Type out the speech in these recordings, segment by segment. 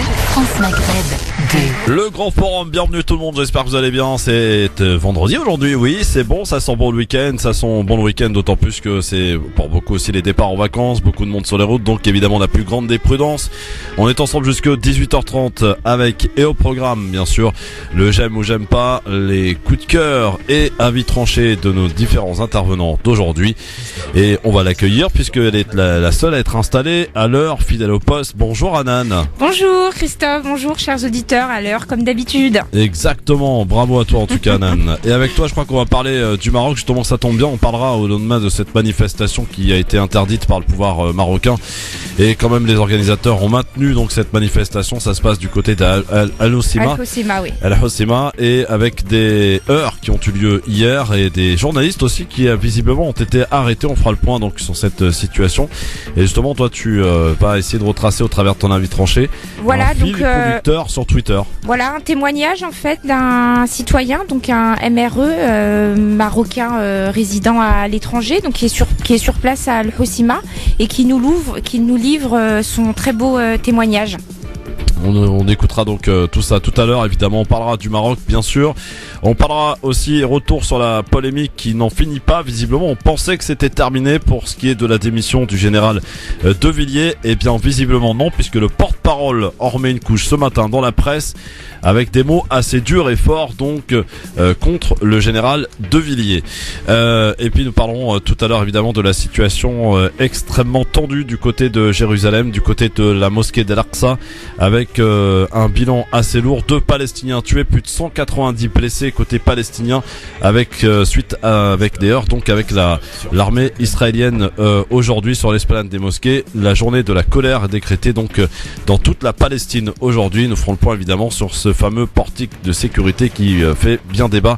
France Maghreb 2. Le grand forum, bienvenue tout le monde, j'espère que vous allez bien. C'est vendredi aujourd'hui, oui, c'est bon, ça sent bon le week-end, ça sent bon le week-end, d'autant plus que c'est pour beaucoup aussi les départs en vacances, beaucoup de monde sur les routes, donc évidemment la plus grande des prudences. On est ensemble jusqu'à 18h30 avec, et au programme bien sûr, le j'aime ou j'aime pas, les coups de cœur et avis tranchés de nos différents intervenants d'aujourd'hui. Et on va l'accueillir puisqu'elle est la seule à être installée à l'heure, fidèle au poste. Bonjour Anan. Bonjour Christophe, bonjour chers auditeurs, à l'heure comme d'habitude. Exactement, bravo à toi en tout cas Anan. Et avec toi je crois qu'on va parler du Maroc, justement ça tombe bien, on parlera au lendemain de cette manifestation qui a été interdite par le pouvoir marocain. Et quand même les organisateurs ont maintenu donc cette manifestation, ça se passe du côté d'Al-Hoceima. Al-Hoceima, oui. Al-Hoceima, et avec des heurts qui ont eu lieu hier et des journalistes aussi qui visiblement ont été arrêtés. On fera le point donc sur cette situation. Et justement toi tu vas essayer de retracer au travers de ton avis tranché. Voilà, un fil donc conducteur sur Twitter. Voilà un témoignage en fait d'un citoyen, donc un MRE marocain résident à l'étranger, donc qui est sur place à Al-Hoceima et qui nous livre son très beau témoignage. On écoutera donc tout ça tout à l'heure. Évidemment, on parlera du Maroc, bien sûr. On parlera aussi retour sur la polémique qui n'en finit pas. Visiblement, on pensait que c'était terminé pour ce qui est de la démission du général De Villiers. Eh bien, visiblement non, puisque le porte-parole en remet une couche ce matin dans la presse avec des mots assez durs et forts donc contre le général De Villiers. Et puis nous parlerons tout à l'heure évidemment de la situation extrêmement tendue du côté de Jérusalem, du côté de la mosquée d'Al-Aqsa, avec un bilan assez lourd, 2 Palestiniens tués, plus de 190 blessés côté palestinien, avec avec des heurts donc avec l'armée israélienne aujourd'hui sur l'esplanade des mosquées. La journée de la colère est décrétée donc dans toute la Palestine aujourd'hui. Nous ferons le point évidemment sur ce fameux portique de sécurité qui fait bien débat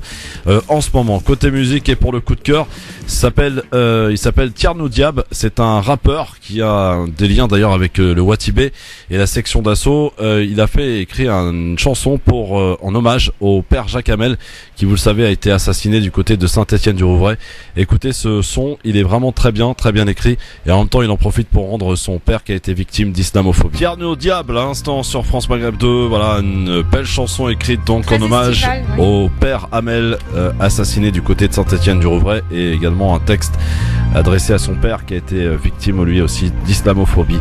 en ce moment. Côté musique et pour le coup de cœur, il s'appelle Tierno Diab. C'est un rappeur qui a des liens d'ailleurs avec le Watibé et la section d'assaut. Il a écrit une chanson en hommage au père Jacques Hamel, qui vous le savez a été assassiné du côté de Saint-Étienne-du-Rouvray. Écoutez ce son, il est vraiment très bien écrit, et en même temps il en profite pour rendre son père qui a été victime d'islamophobie. Tierno Diab à l'instant sur France Maghreb 2, voilà une belle chanson écrite donc en hommage au père Hamel assassiné du côté de Saint-Étienne-du-Rouvray, et également un texte adressé à son père qui a été victime lui aussi d'islamophobie.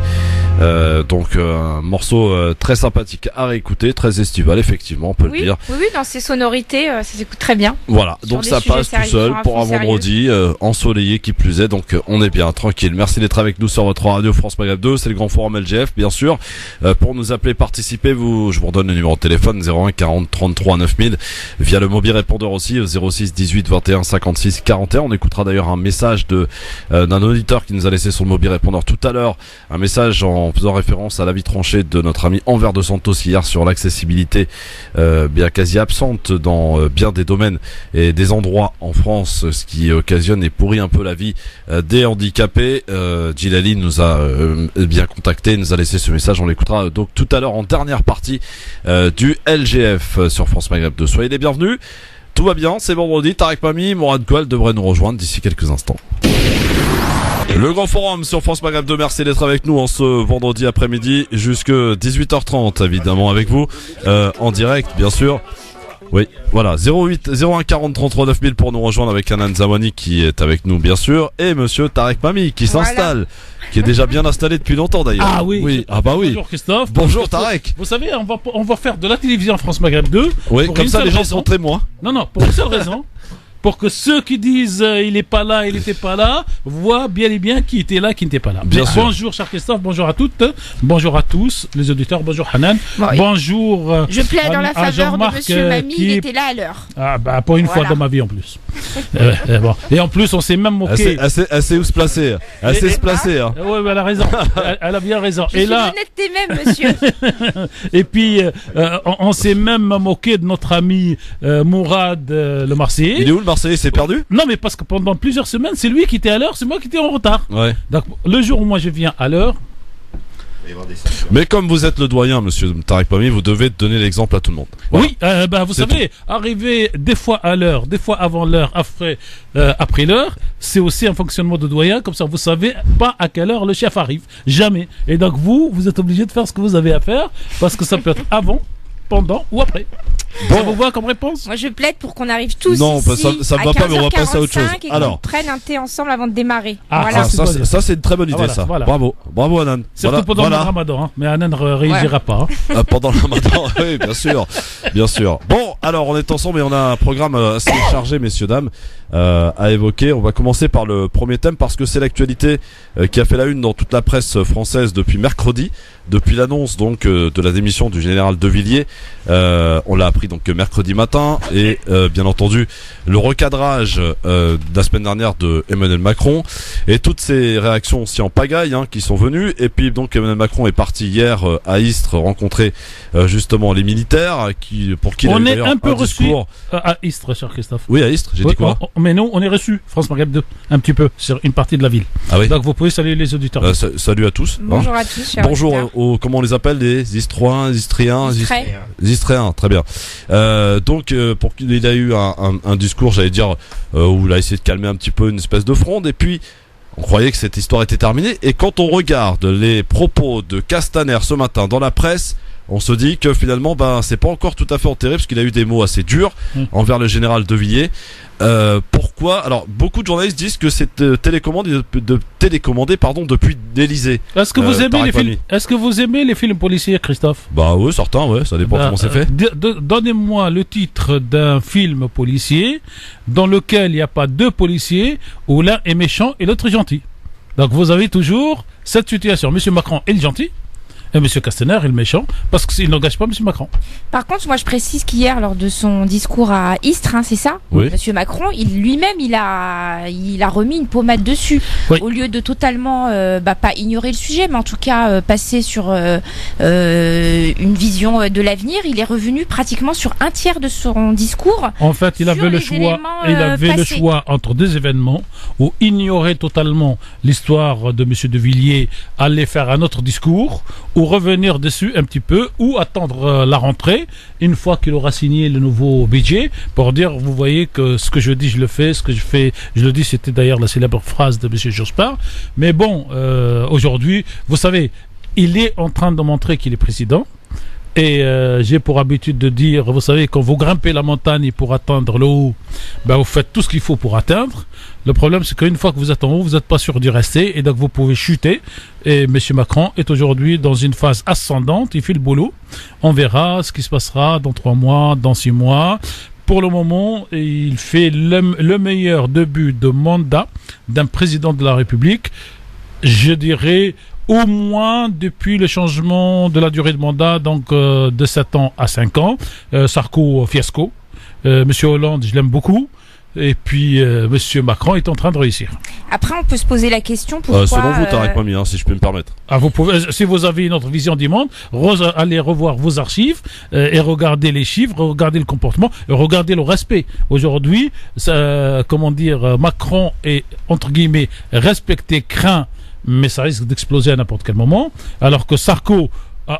Donc un morceau très sympathique à réécouter, très estival effectivement on peut le dire. Oui, dans ses sonorités ça s'écoute très bien. Voilà, donc ça passe tout seul pour un vendredi ensoleillé qui plus est, donc on est bien tranquille. Merci d'être avec nous sur votre radio France Maghreb 2, c'est le grand forum LGF bien sûr. Pour nous appeler, participer, je vous redonne le numéro de téléphone 01 40 33 9000, via le mobile répondeur aussi 06 18 21 56 41. On écoutera d'ailleurs un message d'un auditeur qui nous a laissé sur le mobile répondeur tout à l'heure, un message en faisant référence à l'avis tranché de notre ami Enver de Santos hier sur l'accessibilité bien quasi absente dans bien des domaines et des endroits en France, ce qui occasionne et pourrit un peu la vie des handicapés. Djilali nous a bien contacté, nous a laissé ce message, on l'écoutera donc tout à l'heure en dernière partie du LGF sur France Maghreb 2. Soyez les bienvenus, tout va bien, c'est vendredi, Tarek Mami, Mourad Koual devrait nous rejoindre d'ici quelques instants. Le grand forum sur France Maghreb 2, merci d'être avec nous en ce vendredi après-midi jusque 18h30 évidemment avec vous en direct bien sûr. Oui, voilà, 01 40 33 9000 pour nous rejoindre avec Anan Zawani qui est avec nous bien sûr, et monsieur Tarek Mami qui s'installe, qui est déjà bien installé depuis longtemps d'ailleurs. Ah oui. Ah bah oui. Bonjour Christophe. Bonjour Tarek. Vous savez, on va faire de la télévision France Maghreb 2. Oui, comme ça les gens sont témoins. Non, pour une seule raison. Pour que ceux qui disent il est pas là, il était pas là, voient bien et bien qui était là, qui n'était pas là. Bien sûr. Bonjour cher Christophe, bonjour à toutes, bonjour à tous les auditeurs, bonjour Hanan, bonjour. Je plaide dans la faveur de monsieur Mami, il était là à l'heure. Ah bah pour une fois dans ma vie en plus. Bon. Et en plus on s'est même moqué. Assez où se placer. Assez se placer. Hein. Oui, elle a raison. Elle a bien raison. Je suis d'honnêteté même, monsieur. Et puis on s'est même moqué de notre ami Mourad le Marseillais. Il est où le Marseillais, s'est perdu? Non, mais parce que pendant plusieurs semaines, c'est lui qui était à l'heure, c'est moi qui étais en retard. Ouais. Donc le jour où moi je viens à l'heure, Mais comme vous êtes le doyen, monsieur Tarek Pami, vous devez donner l'exemple à tout le monde. Voilà. Oui, vous savez, arriver des fois à l'heure, des fois avant l'heure, après l'heure, c'est aussi un fonctionnement de doyen. Comme ça, vous savez pas à quelle heure le chef arrive. Jamais. Et donc vous êtes obligé de faire ce que vous avez à faire, parce que ça peut être avant, pendant ou après. Bon. Ça vous va comme réponse? Moi, je plaide pour qu'on arrive tous Non, ici ça à va pas, mais on va passer à autre chose. 15h45 et Alors. qu'on prenne un thé ensemble avant de démarrer. Ah, voilà. Ça, c'est une très bonne idée, Voilà, ça. voilà. Bravo Anan. Surtout pendant le ramadan, hein. Mais Anan ne réagira pas. Hein. Pendant le ramadan, oui, bien sûr. Bon, alors on est ensemble et on a un programme assez chargé, messieurs dames, à évoquer. On va commencer par le premier thème parce que c'est l'actualité qui a fait la une dans toute la presse française depuis mercredi, depuis l'annonce donc de la démission du général De Villiers. On l'a appris donc mercredi matin et bien entendu le recadrage de la semaine dernière de Emmanuel Macron et toutes ces réactions aussi en pagaille qui sont venues. Et puis donc Emmanuel Macron est parti hier à Istres rencontrer justement les militaires pour qui il a eu d'ailleurs un peu reçu discours. À Istres, cher Christophe. Oui, à Istres, j'ai dit quoi? Mais nous, on est reçu, France Maghreb 2, un petit peu, sur une partie de la ville. Ah oui. Donc vous pouvez saluer les auditeurs. Salut à tous. Bonjour à tous. chers Bonjour auditeurs. aux, comment on les appelle, les Istroins, Istriens, Istréens, très bien. Donc pour qu'il a eu un discours, j'allais dire, où il a essayé de calmer un petit peu une espèce de fronde, et puis on croyait que cette histoire était terminée, et quand on regarde les propos de Castaner ce matin dans la presse, on se dit que finalement c'est pas encore tout à fait enterré parce qu'il a eu des mots assez durs envers le général De Villiers. Pourquoi? Alors beaucoup de journalistes disent que c'est télécommandé depuis l'Elysée. Est-ce que vous aimez les films? Est-ce que vous aimez les films policiers, Christophe? Bah oui, certains, ouais, ça dépend comment c'est fait. Donnez-moi le titre d'un film policier dans lequel il n'y a pas deux policiers où l'un est méchant et l'autre est gentil. Donc vous avez toujours cette situation. Monsieur Macron est le gentil. Et M. Castaner est le méchant, parce qu'il n'engage pas M. Macron. Par contre, moi je précise qu'hier, lors de son discours à Istres, c'est ça? Oui. M. Macron, lui-même, il a remis une pommade dessus. Oui. Au lieu de totalement, pas ignorer le sujet, mais en tout cas passer sur une vision de l'avenir, il est revenu pratiquement sur un tiers de son discours. En fait, il avait le choix entre deux événements, où ignorer totalement l'histoire de M. De Villiers, aller faire un autre discours, ou revenir dessus un petit peu, ou attendre la rentrée, une fois qu'il aura signé le nouveau budget, pour dire, vous voyez que ce que je dis, je le fais, ce que je fais, je le dis. C'était d'ailleurs la célèbre phrase de M. Jospin. Mais bon, aujourd'hui, vous savez, il est en train de montrer qu'il est président. Et j'ai pour habitude de dire, vous savez, quand vous grimpez la montagne pour atteindre le haut, vous faites tout ce qu'il faut pour atteindre. Le problème, c'est qu'une fois que vous êtes en haut, vous n'êtes pas sûr d'y rester, et donc vous pouvez chuter. Et M. Macron est aujourd'hui dans une phase ascendante, il fait le boulot. On verra ce qui se passera dans 3 mois, dans 6 mois. Pour le moment, il fait le meilleur début de mandat d'un président de la République, je dirais, au moins depuis le changement de la durée de mandat, donc de 7 ans à 5 ans. Sarko, fiasco. Monsieur Hollande, je l'aime beaucoup. Et puis, Monsieur Macron est en train de réussir. Après, on peut se poser la question pourquoi... selon vous, Tarek Pami, si je peux me permettre. Vous pouvez, si vous avez une autre vision du monde, allez revoir vos archives et regardez les chiffres, regardez le comportement, et regardez le respect. Aujourd'hui, Macron est, entre guillemets, respecté, craint, mais ça risque d'exploser à n'importe quel moment. Alors que Sarko,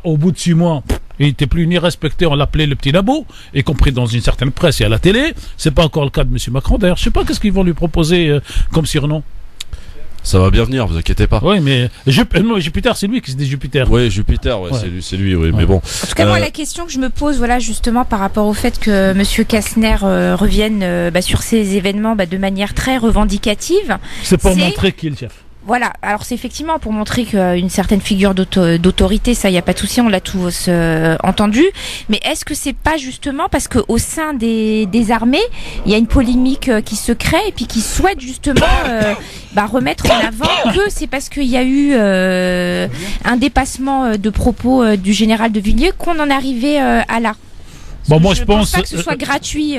au bout de 6 mois... il n'était plus ni respecté, on l'appelait le petit labo, y compris dans une certaine presse et à la télé. C'est pas encore le cas de M. Macron. D'ailleurs, je sais pas qu'est-ce qu'ils vont lui proposer comme surnom. Ça va bien venir, vous inquiétez pas. Oui, mais Jupiter, c'est lui qui se dit Jupiter. Oui, Jupiter, ouais. C'est lui, oui. Ouais. Mais bon. En tout cas, moi, la question que je me pose, justement, par rapport au fait que M. Castaner revienne sur ces événements de manière très revendicative. C'est pour montrer qui est le chef. Voilà, alors c'est effectivement pour montrer qu'une certaine figure d'autorité, ça y a pas de souci, on l'a tous entendu, mais est-ce que c'est pas justement parce que au sein des armées, il y a une polémique qui se crée et puis qui souhaite justement remettre en avant que c'est parce qu'il y a eu un dépassement de propos du général De Villiers qu'on en arrivait à là. Moi je pense pas que ce soit gratuit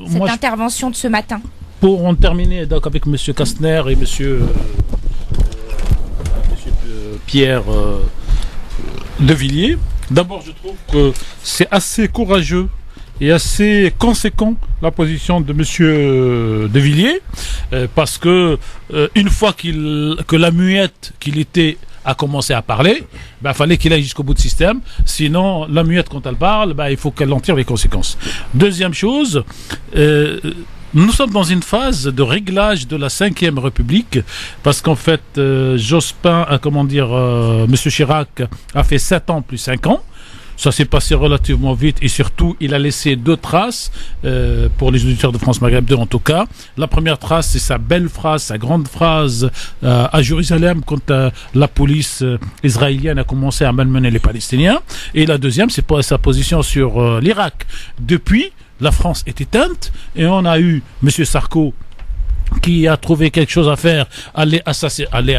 cette intervention de ce matin. Pour en terminer donc avec M. Castaner et M. Pierre De Villiers, d'abord je trouve que c'est assez courageux et assez conséquent la position de M. De Villiers, parce que une fois que la muette qu'il était a commencé à parler, fallait qu'il aille jusqu'au bout du système. Sinon, la muette, quand elle parle, il faut qu'elle en tire les conséquences. Deuxième chose, nous sommes dans une phase de réglage de la 5e République, parce qu'en fait, Jospin, Monsieur Chirac a fait 7 ans plus 5 ans. Ça s'est passé relativement vite et surtout, il a laissé 2 traces pour les auditeurs de France Maghreb 2 en tout cas. La première trace, c'est sa belle phrase, sa grande phrase à Jérusalem quand la police israélienne a commencé à malmener les Palestiniens. Et la deuxième, c'est sa position sur l'Irak. Depuis, la France est éteinte et on a eu M. Sarko qui a trouvé quelque chose à faire, aller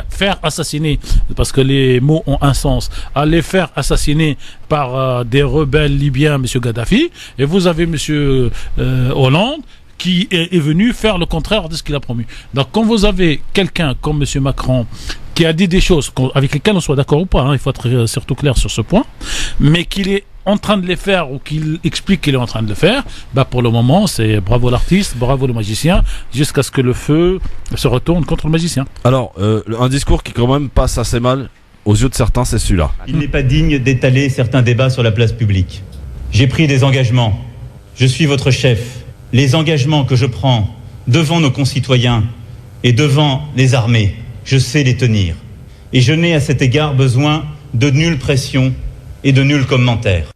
faire assassiner, parce que les mots ont un sens, aller faire assassiner par des rebelles libyens, M. Gaddafi, et vous avez M. Hollande, qui est venu faire le contraire de ce qu'il a promis. Donc quand vous avez quelqu'un comme M. Macron, qui a dit des choses avec lesquelles on soit d'accord ou pas, il faut être surtout clair sur ce point, mais qu'il est en train de les faire ou qu'il explique qu'il est en train de le faire, pour le moment, c'est bravo l'artiste, bravo le magicien, jusqu'à ce que le feu se retourne contre le magicien. Alors, un discours qui quand même passe assez mal aux yeux de certains, c'est celui-là. Il n'est pas digne d'étaler certains débats sur la place publique. J'ai pris des engagements. Je suis votre chef. Les engagements que je prends devant nos concitoyens et devant les armées, je sais les tenir. Et je n'ai à cet égard besoin de nulle pression et de nuls commentaires.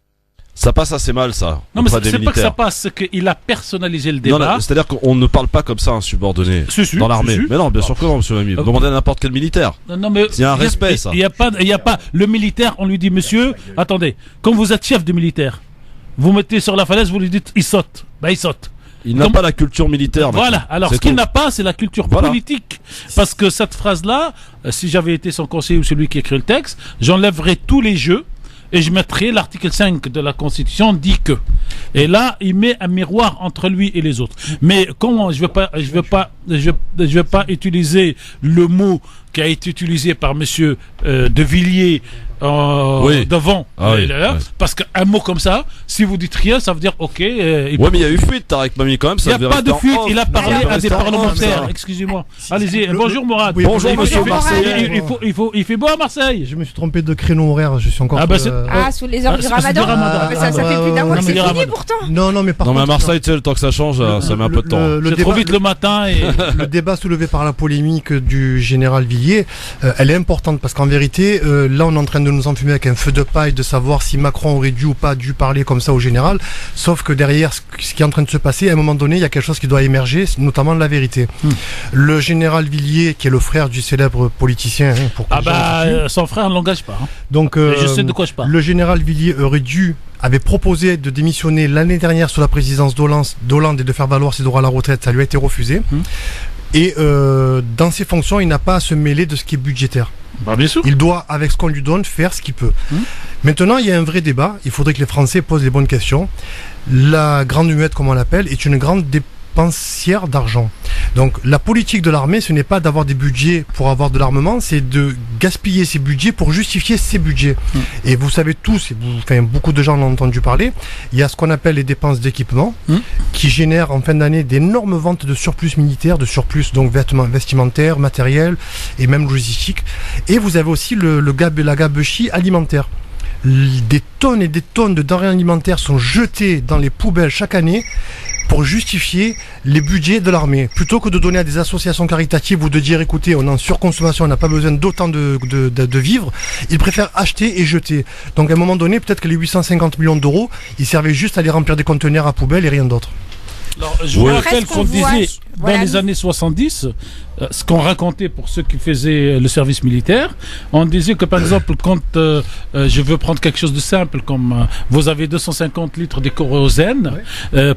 Ça passe assez mal, ça. Non, mais c'est pas que ça passe, c'est qu'il a personnalisé le débat. Non, c'est-à-dire qu'on ne parle pas comme ça à un subordonné dans l'armée. Mais non, bien sûr que non, monsieur Lamy. Vous demandez à n'importe quel militaire. Non, mais il y a un respect, ça. Il y a pas le militaire, on lui dit, monsieur, attendez, quand vous êtes chef de militaire, vous mettez sur la falaise, vous lui dites, il saute. Il saute. Il n'a pas la culture militaire. Voilà, alors ce qu'il n'a pas, c'est la culture politique. Parce que cette phrase-là, si j'avais été son conseiller ou celui qui écrit le texte, j'enlèverais tous les jeux et je mettrais l'article 5 de la Constitution dit que. Et là, il met un miroir entre lui et les autres. Mais comment je veux pas utiliser le mot qui a été utilisé par monsieur De Villiers devant parce qu'un mot comme ça, si vous dites rien, ça veut dire ok. Mais il y a eu fuite, Tarek Mami, quand même. Il n'y a pas de fuite, il a parlé à des parlementaires. Excusez-moi. Allez-y, bonjour Mourad. Bonjour monsieur Marseille. Il fait beau à Marseille. Je me suis trompé de créneau horaire, je suis encore. Sous les heures du Ramadan. Ça fait plus d'un mois que c'est fini pourtant. Non, mais par contre. Mais à Marseille, tu sais, le temps que ça change, ça met un peu de temps. C'est trop vite le matin. Le débat soulevé par la polémique du général Villiers, elle est importante parce qu'en vérité, là, on est en train de nous enfumer avec un feu de paille de savoir si Macron aurait dû ou pas dû parler comme ça au général. Sauf que derrière, ce qui est en train de se passer, à un moment donné, il y a quelque chose qui doit émerger, notamment la vérité. Le général Villiers, qui est le frère du célèbre politicien, son frère ne l'engage pas. Donc, je sais de quoi je parle. Le général Villiers avait proposé de démissionner l'année dernière sous la présidence d'Hollande et de faire valoir ses droits à la retraite. Ça lui a été refusé. Et dans ses fonctions, il n'a pas à se mêler de ce qui est budgétaire. Bien sûr. Il doit, avec ce qu'on lui donne, faire ce qu'il peut. Maintenant, il y a un vrai débat. Il faudrait que les Français posent les bonnes questions. La grande muette, comme on l'appelle, est une grande dépensière d'argent. Donc, la politique de l'armée, ce n'est pas d'avoir des budgets pour avoir de l'armement, c'est de gaspiller ces budgets pour justifier ces budgets. Et vous savez tous, beaucoup de gens en ont entendu parler, il y a ce qu'on appelle les dépenses d'équipement, qui génèrent en fin d'année d'énormes ventes de surplus militaires, donc vêtements vestimentaires, matériels et même logistiques. Et vous avez aussi la gabegie alimentaire. Des tonnes et des tonnes de denrées alimentaires sont jetées dans les poubelles chaque année pour justifier les budgets de l'armée. Plutôt que de donner à des associations caritatives ou de dire écoutez, on est en surconsommation, on n'a pas besoin d'autant de vivres, ils préfèrent acheter et jeter. Donc à un moment donné, peut-être que les 850 millions d'euros, ils servaient juste à les remplir des conteneurs à poubelle et rien d'autre. Alors, je vous rappelle qu'on disait dans les années 70, ce qu'on racontait pour ceux qui faisaient le service militaire, on disait que par exemple quand je veux prendre quelque chose de simple comme vous avez 250 litres de kérosène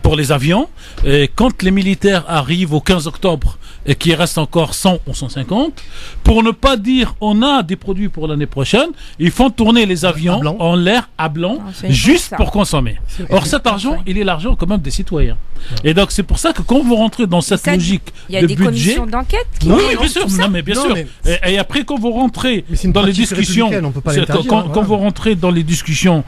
pour les avions, et quand les militaires arrivent au 15 octobre et qu'il reste encore 100 ou 150, pour ne pas dire on a des produits pour l'année prochaine, ils font tourner les avions en l'air à blanc juste pour consommer. Or cet argent, il est l'argent quand même des citoyens. Et donc c'est pour ça que quand vous rentrez dans cette logique de budget, il y a des commissions d'enquête qui bien sûr. Et après quand vous rentrez dans les discussions, quand vous rentrez dans les discussions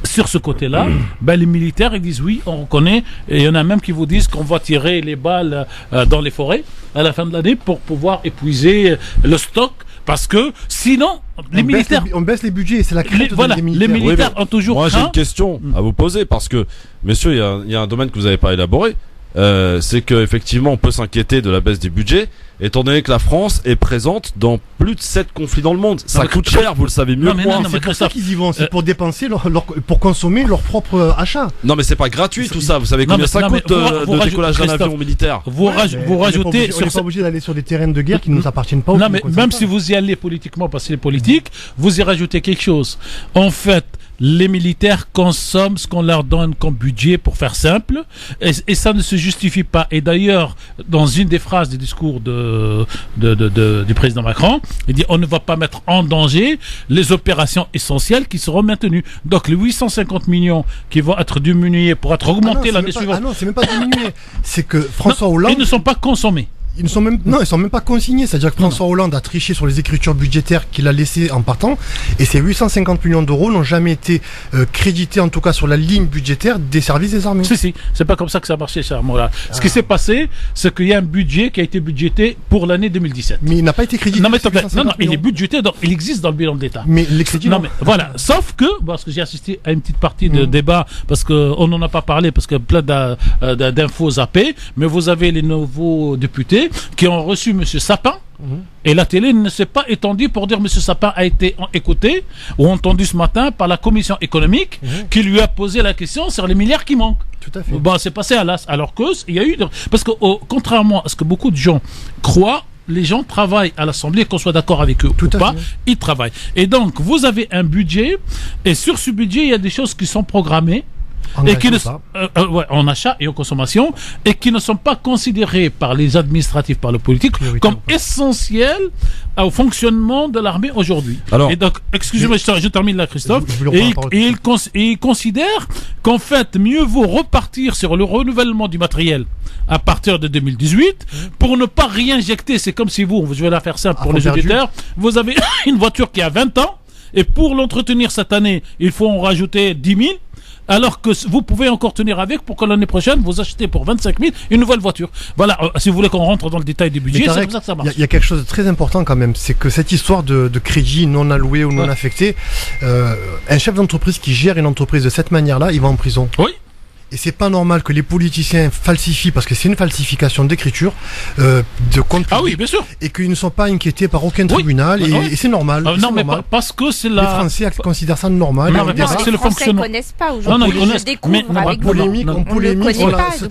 sur ce côté-là, les militaires ils disent oui, on reconnaît, et il y en a même qui vous disent qu'on va tirer les balles dans les forêts à la fin de l'année pour pouvoir épuiser le stock Parce que sinon, les militaires... On baisse les budgets, c'est la crainte des militaires. Les militaires ont toujours Moi, craint... j'ai une question à vous poser, parce que, messieurs, il y a un domaine que vous n'avez pas élaboré. C'est qu'effectivement, on peut s'inquiéter de la baisse des budgets, étant donné que la France est présente dans plus de 7 conflits dans le monde. Ça coûte cher, vous le savez mieux que moi. C'est pour ça qu'ils y vont, c'est pour dépenser, pour consommer leur propre achat. Non, mais c'est pas gratuit tout ça. Vous savez combien ça coûte de décollage d'un avion militaire? Vous rajoutez... On n'est pas obligé d'aller sur des terrains de guerre qui ne nous appartiennent pas. Non, mais même si vous y allez politiquement, parce que c'est politique, vous y rajoutez quelque chose. En fait, les militaires consomment ce qu'on leur donne comme budget, pour faire simple, et ça ne se justifie pas. Et d'ailleurs, dans une des phrases du discours du président Macron, il dit on ne va pas mettre en danger les opérations essentielles qui seront maintenues. Donc les 850 millions qui vont être diminués pour être augmentés l'année suivante. Ah non, c'est même pas diminué. C'est que François Hollande... Ils ne sont pas consommés. Ils sont même pas consignés. C'est-à-dire que François Hollande a triché sur les écritures budgétaires qu'il a laissées en partant. Et ces 850 millions d'euros n'ont jamais été crédités, en tout cas sur la ligne budgétaire des services des armées. Si. C'est pas comme ça que ça a marché, ça. Ce qui s'est passé, c'est qu'il y a un budget qui a été budgété pour l'année 2017. Mais il n'a pas été crédité. Non, il est budgété, il existe dans le bilan de l'État. Mais les crédits. Non, mais voilà. Sauf que, parce que j'ai assisté à une petite partie de débat, parce qu'on n'en a pas parlé, parce que plein d'infos zappées, mais vous avez les nouveaux députés qui ont reçu M. Sapin, et la télé ne s'est pas étendue pour dire M. Sapin a été écouté ou entendu ce matin par la commission économique qui lui a posé la question sur les milliards qui manquent. Tout à fait. Bon, c'est passé à l'as, alors que il y a eu... Parce que contrairement à ce que beaucoup de gens croient, les gens travaillent à l'Assemblée, qu'on soit d'accord avec eux ou pas, ils travaillent. Et donc, vous avez un budget, et sur ce budget, il y a des choses qui sont programmées, et qui en achat et en consommation, et qui ne sont pas considérés par les administratifs, par le politique, comme essentiels au fonctionnement de l'armée aujourd'hui. Et donc, excusez-moi, je termine là, Christophe. Et il considère qu'en fait, mieux vaut repartir sur le renouvellement du matériel à partir de 2018 pour ne pas réinjecter. C'est comme si je vais la faire simple pour les auditeurs, vous avez une voiture qui a 20 ans, et pour l'entretenir cette année, il faut en rajouter 10 000. Alors que vous pouvez encore tenir avec pour que l'année prochaine, vous achetez pour 25 000 une nouvelle voiture. Voilà, si vous voulez qu'on rentre dans le détail du budget, c'est comme ça que ça marche. Il y a quelque chose de très important quand même, c'est que cette histoire de crédit non alloué ou non affecté, un chef d'entreprise qui gère une entreprise de cette manière-là, il va en prison. Oui. Et c'est pas normal que les politiciens falsifient, parce que c'est une falsification d'écriture de compte public. Ah oui, bien sûr. Et qu'ils ne sont pas inquiétés par aucun tribunal, et c'est normal. Non, mais parce que c'est Les Français considèrent ça normal. Non, mais parce que les Français ne connaissent pas aujourd'hui. Ils découvrent avec polémique, on polémique.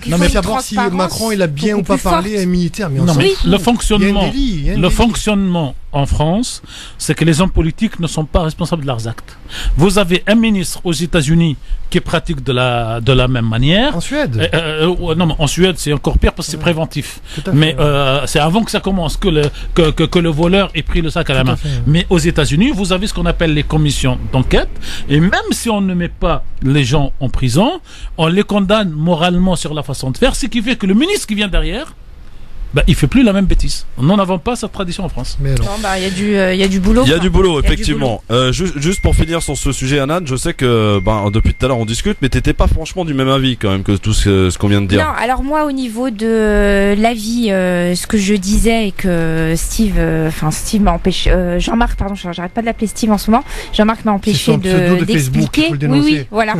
Non, mais savoir si Macron il a bien ou pas parlé à un militaire. Mais le fonctionnement en France, c'est que les hommes politiques ne sont pas responsables de leurs actes. Vous avez un ministre aux États-Unis qui pratique de la même manière. En Suède. Non, mais en Suède, c'est encore pire parce que c'est préventif. Mais c'est avant que ça commence que le voleur ait pris le sac à la main. Mais aux États-Unis, vous avez ce qu'on appelle les commissions d'enquête. Et même si on ne met pas les gens en prison, on les condamne moralement sur la façon de faire. Ce qui fait que le ministre qui vient derrière, il fait plus la même bêtise. Nous n'avons pas cette tradition en France. Il y a du boulot. Il y a du boulot, effectivement. Juste pour finir sur ce sujet, Anan, je sais que depuis tout à l'heure on discute, mais t'étais pas franchement du même avis quand même que tout ce qu'on vient de dire. Non, alors moi au niveau de l'avis, ce que je disais et que Steve m'a empêché, Jean-Marc, pardon, j'arrête pas de l'appeler Steve en ce moment. Jean-Marc m'a empêché d'expliquer. Oui, voilà.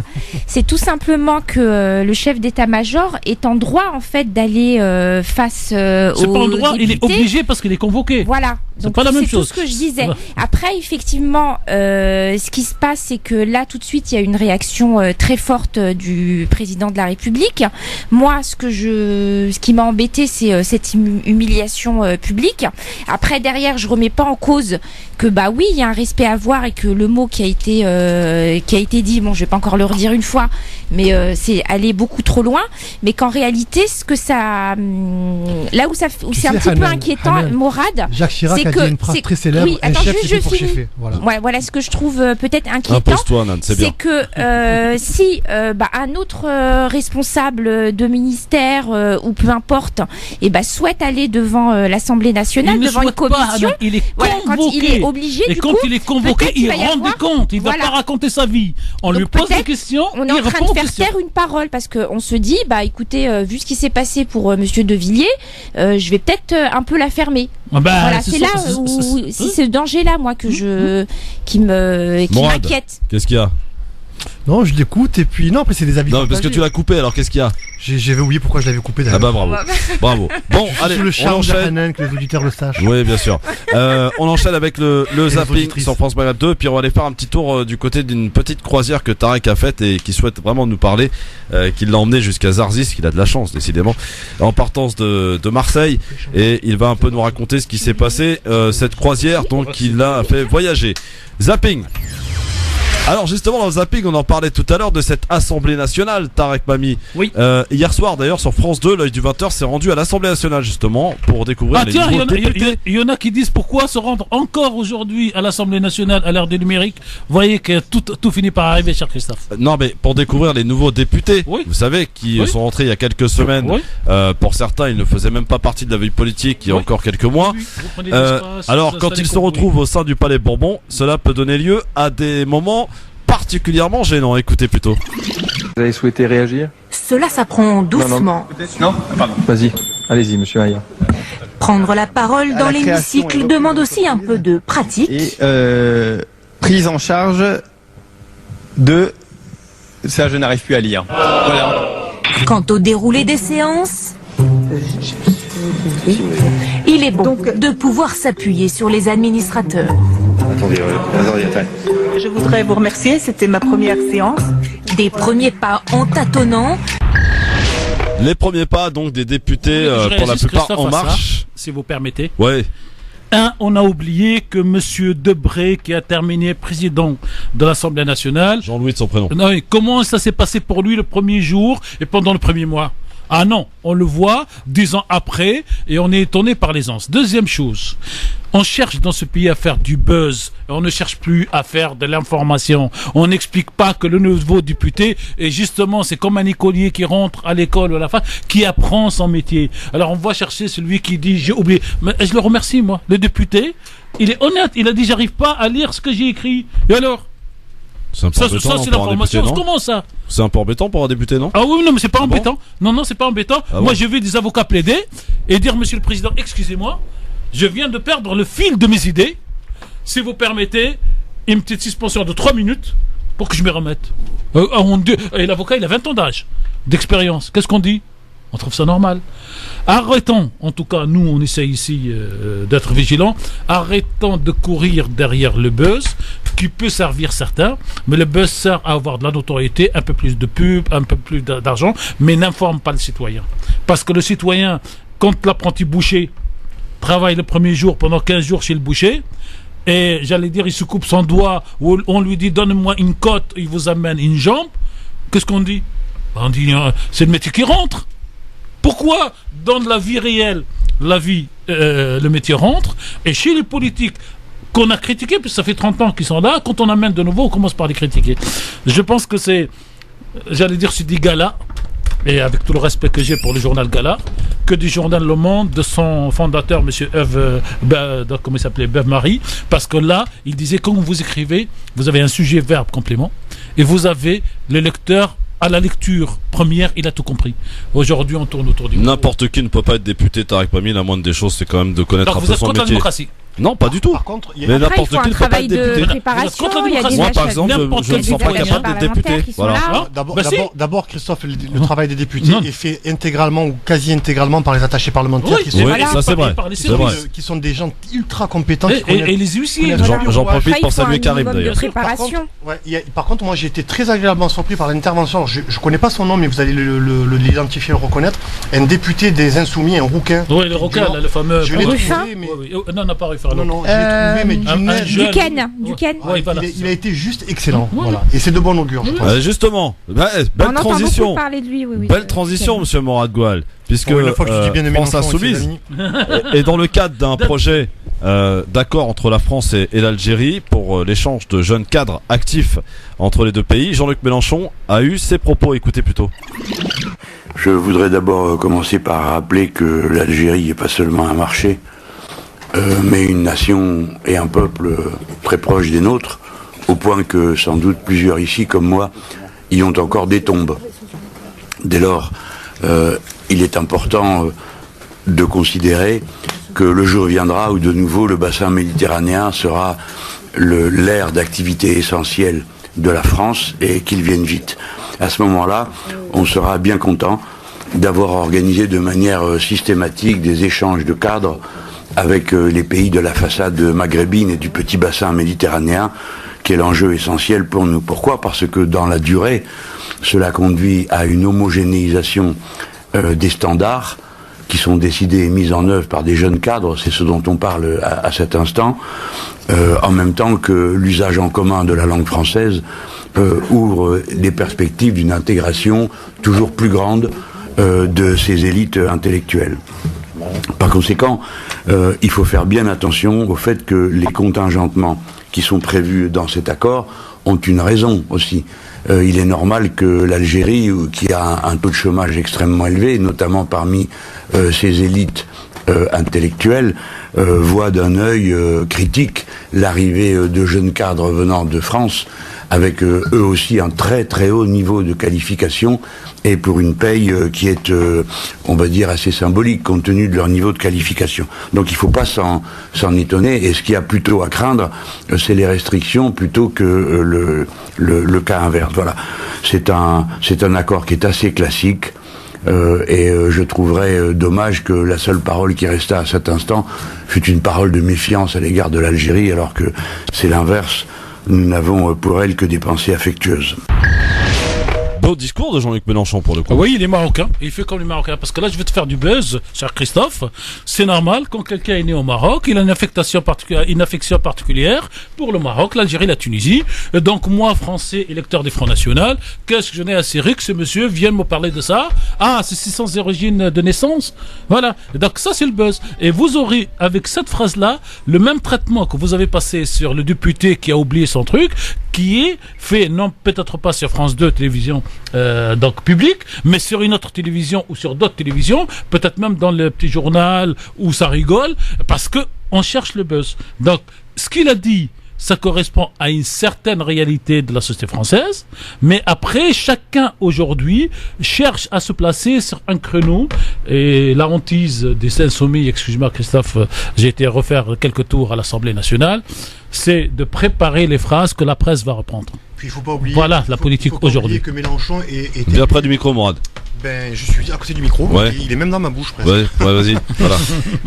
C'est tout simplement que le chef d'état-major est en droit en fait d'aller face c'est pas en droit, il est obligé parce qu'il est convoqué. Voilà. C'est pas la même chose. C'est tout ce que je disais. Après, effectivement, ce qui se passe, c'est que là, tout de suite, il y a une réaction très forte du président de la République. Moi, ce qui m'a embêté, c'est cette humiliation publique. Après, derrière, je remets pas en cause que oui, il y a un respect à avoir et que le mot qui a été dit, bon, je vais pas encore le redire une fois, mais c'est aller beaucoup trop loin. Mais qu'en réalité, ce que ça, là où c'est un petit peu inquiétant, Morad, Jacques Chirac a dit une phrase très célèbre. Oui, attends, je finis. Voilà ce que je trouve peut-être inquiétant. Impose-toi, Nan, c'est bien. C'est que si un autre responsable de ministère ou peu importe, souhaite aller devant l'Assemblée nationale, devant une commission, il est convoqué. Quand il est obligé, quand il est convoqué, il rend des comptes. Il ne va pas raconter sa vie. On lui pose des questions, il répond faire taire une parole, parce qu'on se dit, écoutez, vu ce qui s'est passé pour Monsieur De Villiers, je vais peut-être un peu la fermer. Voilà, c'est là où si c'est ce danger-là, moi, qui m'inquiète. Qu'est-ce qu'il y a? Non, je l'écoute et puis non, après c'est des avis. Non, parce que tu l'as coupé, alors qu'est-ce qu'il y a? J'avais oublié pourquoi je l'avais coupé d'ailleurs. Ah bravo. Bravo. Bon, allez, le on charme enchaîne. que les auditeurs le sachent. Oui, bien sûr. On enchaîne avec le zapping sur France Maghreb 2, puis on va aller faire un petit tour du côté d'une petite croisière que Tarek a faite et qui souhaite vraiment nous parler, qu'il l'a emmené jusqu'à Zarzis, qu'il a de la chance décidément, en partance de Marseille, et il va un peu nous raconter ce qui s'est passé, cette croisière donc il l'a fait voyager. Zapping. Alors justement dans le zapping, on en parlait tout à l'heure de cette Assemblée nationale, Tarek Mami. Oui. Hier soir d'ailleurs sur France 2, l'œil du 20h s'est rendu à l'Assemblée nationale justement pour découvrir les nouveaux députés. Il y en a qui disent pourquoi se rendre encore aujourd'hui à l'Assemblée nationale à l'ère des numériques. Vous voyez que tout finit par arriver, cher Christophe. Non mais pour découvrir les nouveaux députés, vous savez, qui sont rentrés il y a quelques semaines. Pour certains, ils ne faisaient même pas partie de la vie politique il y a encore quelques mois. Alors quand ils se retrouvent au sein du Palais Bourbon, cela peut donner lieu à des moments particulièrement gênant, écoutez plutôt. Vous avez souhaité réagir? Cela s'apprend doucement. Non, pardon. Vas-y, allez-y, monsieur Maillard. Prendre la parole dans l'hémicycle demande aussi un peu de pratique. Et prise en charge de... Ça, je n'arrive plus à lire. Voilà. Quant au déroulé des séances, il est bon de pouvoir s'appuyer sur les administrateurs. Attendez. Je voudrais vous remercier, c'était ma première séance. Des premiers pas en tâtonnant. Les premiers pas donc des députés, pour la plupart en marche. Ça, si vous permettez. Ouais. On a oublié que Monsieur Debré, qui a terminé président de l'Assemblée nationale. Jean-Louis de son prénom. Non, comment ça s'est passé pour lui le premier jour et pendant le premier mois? Ah non, on le voit 10 ans après et on est étonné par l'aisance. Deuxième chose, on cherche dans ce pays à faire du buzz. On ne cherche plus à faire de l'information. On n'explique pas que le nouveau député, et justement, c'est comme un écolier qui rentre à l'école ou à la fac, qui apprend son métier. Alors on va chercher celui qui dit, j'ai oublié. Mais je le remercie, moi. Le député, il est honnête. Il a dit, j'arrive pas à lire ce que j'ai écrit. Et alors? Ça, c'est l'information. Comment ça? C'est un peu embêtant pour un député, non? Ah oui, non, mais c'est pas embêtant. Non, c'est pas embêtant. Moi, je vais des avocats plaider et dire, monsieur le président, excusez-moi, je viens de perdre le fil de mes idées. Si vous permettez, une petite suspension de 3 minutes pour que je me remette. Et l'avocat, il a 20 ans d'âge, d'expérience. Qu'est-ce qu'on dit? On trouve ça normal. Arrêtons, en tout cas, nous, on essaie ici d'être vigilants. Arrêtons de courir derrière le buzz, qui peut servir certains, mais le buzz sert à avoir de la notoriété, un peu plus de pub, un peu plus d'argent, mais n'informe pas le citoyen. Parce que le citoyen, quand l'apprenti boucher travaille le premier jour pendant 15 jours chez le boucher, et j'allais dire, il se coupe son doigt, ou on lui dit, donne-moi une côte, il vous amène une jambe, qu'est-ce qu'on dit? On dit, c'est le métier qui rentre. Pourquoi, dans la vie réelle, le métier rentre, et chez les politiques, qu'on a critiqué, puisque ça fait 30 ans qu'ils sont là, quand on amène de nouveau, on commence par les critiquer. Je pense que c'est, j'allais dire, c'est des galas, et avec tout le respect que j'ai pour le journal Gala, que du journal Le Monde, de son fondateur, M. Comment il s'appelait, Bev-Marie, parce que là, il disait, quand vous écrivez, vous avez un sujet, verbe, complément, et vous avez le lecteur à la lecture première, il a tout compris. Aujourd'hui, on tourne autour du... N'importe qui ne peut pas être député, Tarek Mami. La moindre des choses, c'est quand même de connaître un peu son métier. Vous êtes contre la démocratie? Non, pas du tout. Par contre, mais n'importe qui ne peut pas être député. Moi, par exemple, je ne me sens pas capable d'être député. Voilà. D'abord, Christophe, le travail des députés est fait intégralement ou quasi intégralement par les attachés parlementaires qui sont, ça c'est vrai. Qui sont des gens ultra compétents. Et les huissiers. J'en profite pour saluer Karim d'ailleurs. Par contre, moi j'ai été très agréablement surpris par l'intervention. Je ne connais pas son nom, mais vous allez l'identifier, le reconnaître. Un député des Insoumis, un rouquin. Oui, le rouquin, le fameux. Je l'ai trouvé, mais. Non, n'a pas réussi. Non, j'ai trouvé, mais Duquesne. Il a été juste excellent. Voilà. Et c'est de bon augure, je pense. Justement, belle transition. Belle transition, monsieur Morad Goual, puisque France Insoumise est dans le cadre d'un projet d'accord entre la France et l'Algérie pour l'échange de jeunes cadres actifs entre les deux pays. Jean-Luc Mélenchon a eu ses propos, écoutez plutôt. Je voudrais d'abord commencer par rappeler que l'Algérie n'est pas seulement un marché, mais une nation et un peuple très proches des nôtres, au point que sans doute plusieurs ici, comme moi, y ont encore des tombes. Dès lors, il est important de considérer que le jour viendra où de nouveau le bassin méditerranéen sera l'aire d'activité essentielle de la France et qu'il vienne vite. À ce moment-là, on sera bien content d'avoir organisé de manière systématique des échanges de cadres avec les pays de la façade maghrébine et du petit bassin méditerranéen, qui est l'enjeu essentiel pour nous. Pourquoi ? Parce que dans la durée, cela conduit à une homogénéisation des standards qui sont décidés et mis en œuvre par des jeunes cadres, c'est ce dont on parle à cet instant, en même temps que l'usage en commun de la langue française ouvre les perspectives d'une intégration toujours plus grande de ces élites intellectuelles. Par conséquent, il faut faire bien attention au fait que les contingentements qui sont prévus dans cet accord ont une raison aussi. Il est normal que l'Algérie, qui a un taux de chômage extrêmement élevé, notamment parmi ses élites intellectuelles, voit d'un œil critique l'arrivée de jeunes cadres venant de France, avec eux aussi un très très haut niveau de qualification, et pour une paye qui est, on va dire, assez symbolique compte tenu de leur niveau de qualification. Donc il ne faut pas s'en étonner, et ce qu'il y a plutôt à craindre, c'est les restrictions plutôt que le cas inverse. Voilà, c'est un accord qui est assez classique, et je trouverais dommage que la seule parole qui resta à cet instant fût une parole de méfiance à l'égard de l'Algérie, alors que c'est l'inverse. Nous n'avons pour elle que des pensées affectueuses. Beau discours de Jean-Luc Mélenchon pour le coup. Oui, il est marocain. Il fait comme les Marocains. Parce que là, je vais te faire du buzz, cher Christophe. C'est normal, quand quelqu'un est né au Maroc, il a une affection particulière pour le Maroc, l'Algérie, la Tunisie. Et donc, moi, Français, électeur des Front National, qu'est-ce que je n'ai à cirer que ce monsieur vienne me parler de ça? Ah, c'est 600 origines de naissance. Voilà. Et donc, ça, c'est le buzz. Et vous aurez, avec cette phrase-là, le même traitement que vous avez passé sur le député qui a oublié son truc, qui est fait, non, peut-être pas sur France 2, télévision donc publique, mais sur une autre télévision ou sur d'autres télévisions, peut-être même dans le petit journal où ça rigole, parce que on cherche le buzz. Donc, ce qu'il a dit, ça correspond à une certaine réalité de la société française, mais après, chacun aujourd'hui cherche à se placer sur un créneau, et la hantise des insoumis, excuse-moi Christophe, j'ai été refaire quelques tours à l'Assemblée nationale, c'est de préparer les phrases que la presse va reprendre. Puis il faut pas oublier. Voilà la politique aujourd'hui. Que Mélenchon est bien près du micro, Mourad. Ben, je suis à côté du micro. Ouais. Il est même dans ma bouche presque. Ouais, vas-y. Voilà.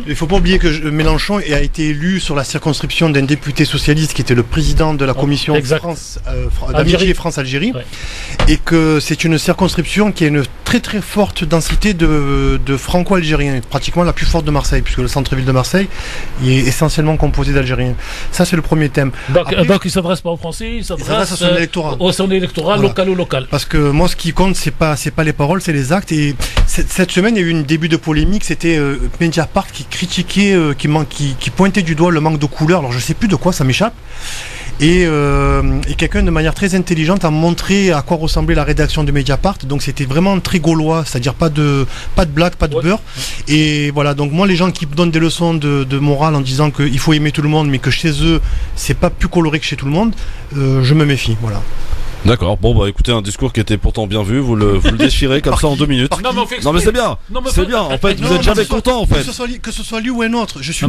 Il faut pas oublier que Mélenchon a été élu sur la circonscription d'un député socialiste qui était le président de la commission d'amitié France-Algérie, ouais. Et que c'est une circonscription qui a une très très forte densité de franco-algériens, pratiquement la plus forte de Marseille, puisque le centre-ville de Marseille est essentiellement composé d'Algériens. Ça, c'est le premier thème. Donc il ne s'adresse pas aux Français, il s'adresse à son électorat. Son électorat, voilà. Local ou local. Parce que moi, ce qui compte, c'est pas les paroles, c'est les actes. Et cette semaine, il y a eu un début de polémique. C'était Mediapart qui critiquait, qui pointait du doigt le manque de couleurs. Alors je sais plus de quoi, ça m'échappe. Et quelqu'un de manière très intelligente a montré à quoi ressemblait la rédaction de Mediapart. Donc c'était vraiment très gaulois, c'est-à-dire pas de blague, pas de beurre. Et voilà, donc moi les gens qui donnent des leçons de morale en disant qu'il faut aimer tout le monde, mais que chez eux c'est pas plus coloré que chez tout le monde, je me méfie, voilà. D'accord, bon bah écoutez, un discours qui était pourtant bien vu, vous le déchirez comme ça en 2 minutes. Non mais c'est bien, c'est bien, en fait, vous êtes jamais content en fait. Que ce soit lui ou un autre, je suis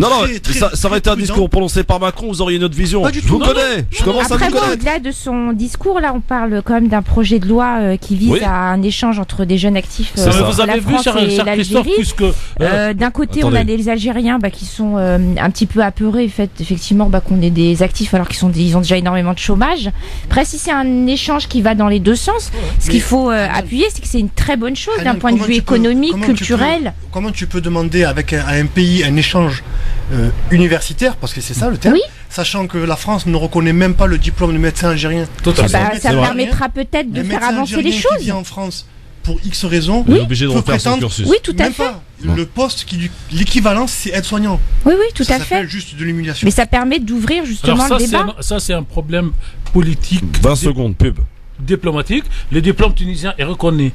ça aurait été un discours prononcé par Macron, vous auriez une autre vision. Je vous connais, je commence à vous connaître. Au-delà de son discours, là on parle quand même d'un projet de loi qui vise à un échange entre des jeunes actifs vous la avez France vu, et l'Algérie. D'un côté, on a les Algériens qui sont un petit peu apeurés, effectivement, qu'on ait des actifs alors qu'ils ont déjà énormément de chômage. Après, si c'est un échange qui va dans les deux sens, ce qu'il faut appuyer, c'est que c'est une très bonne chose d'un point de vue économique, culturel. Comment tu peux demander à un pays un échange universitaire, parce que c'est ça le terme, sachant que la France ne reconnaît même pas le diplôme de médecin algérien. Ça permettra peut-être de faire avancer les choses. Qui vient en France pour X raisons, est obligé de refaire son cursus. Oui, tout à fait. Le poste l'équivalence, c'est aide-soignant. Oui, tout à fait. Juste de l'humiliation. Mais ça permet d'ouvrir justement le débat. Ça, c'est un problème politique. 20 secondes, pub. diplomatique. Le diplôme tunisien est reconnu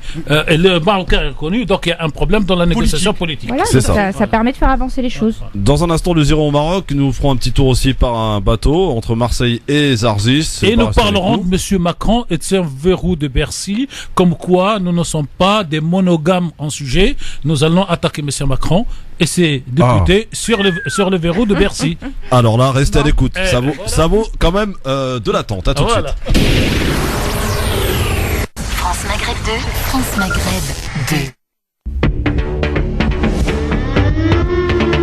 et le marocain est reconnu, donc il y a un problème dans la négociation politique. Voilà, C'est ça permet de faire avancer les choses. Dans un instant, nous irons au Maroc. Nous ferons un petit tour aussi par un bateau entre Marseille et Zarzis. Et nous parlerons de M. Macron et de ce verrou de Bercy, comme quoi nous ne sommes pas des monogames en sujet. Nous allons attaquer M. Macron et ses députés sur le verrou de Bercy. Alors là, restez à l'écoute. Ça vaut quand même de l'attente. À tout de suite. France Maghreb 2. France Maghreb 2.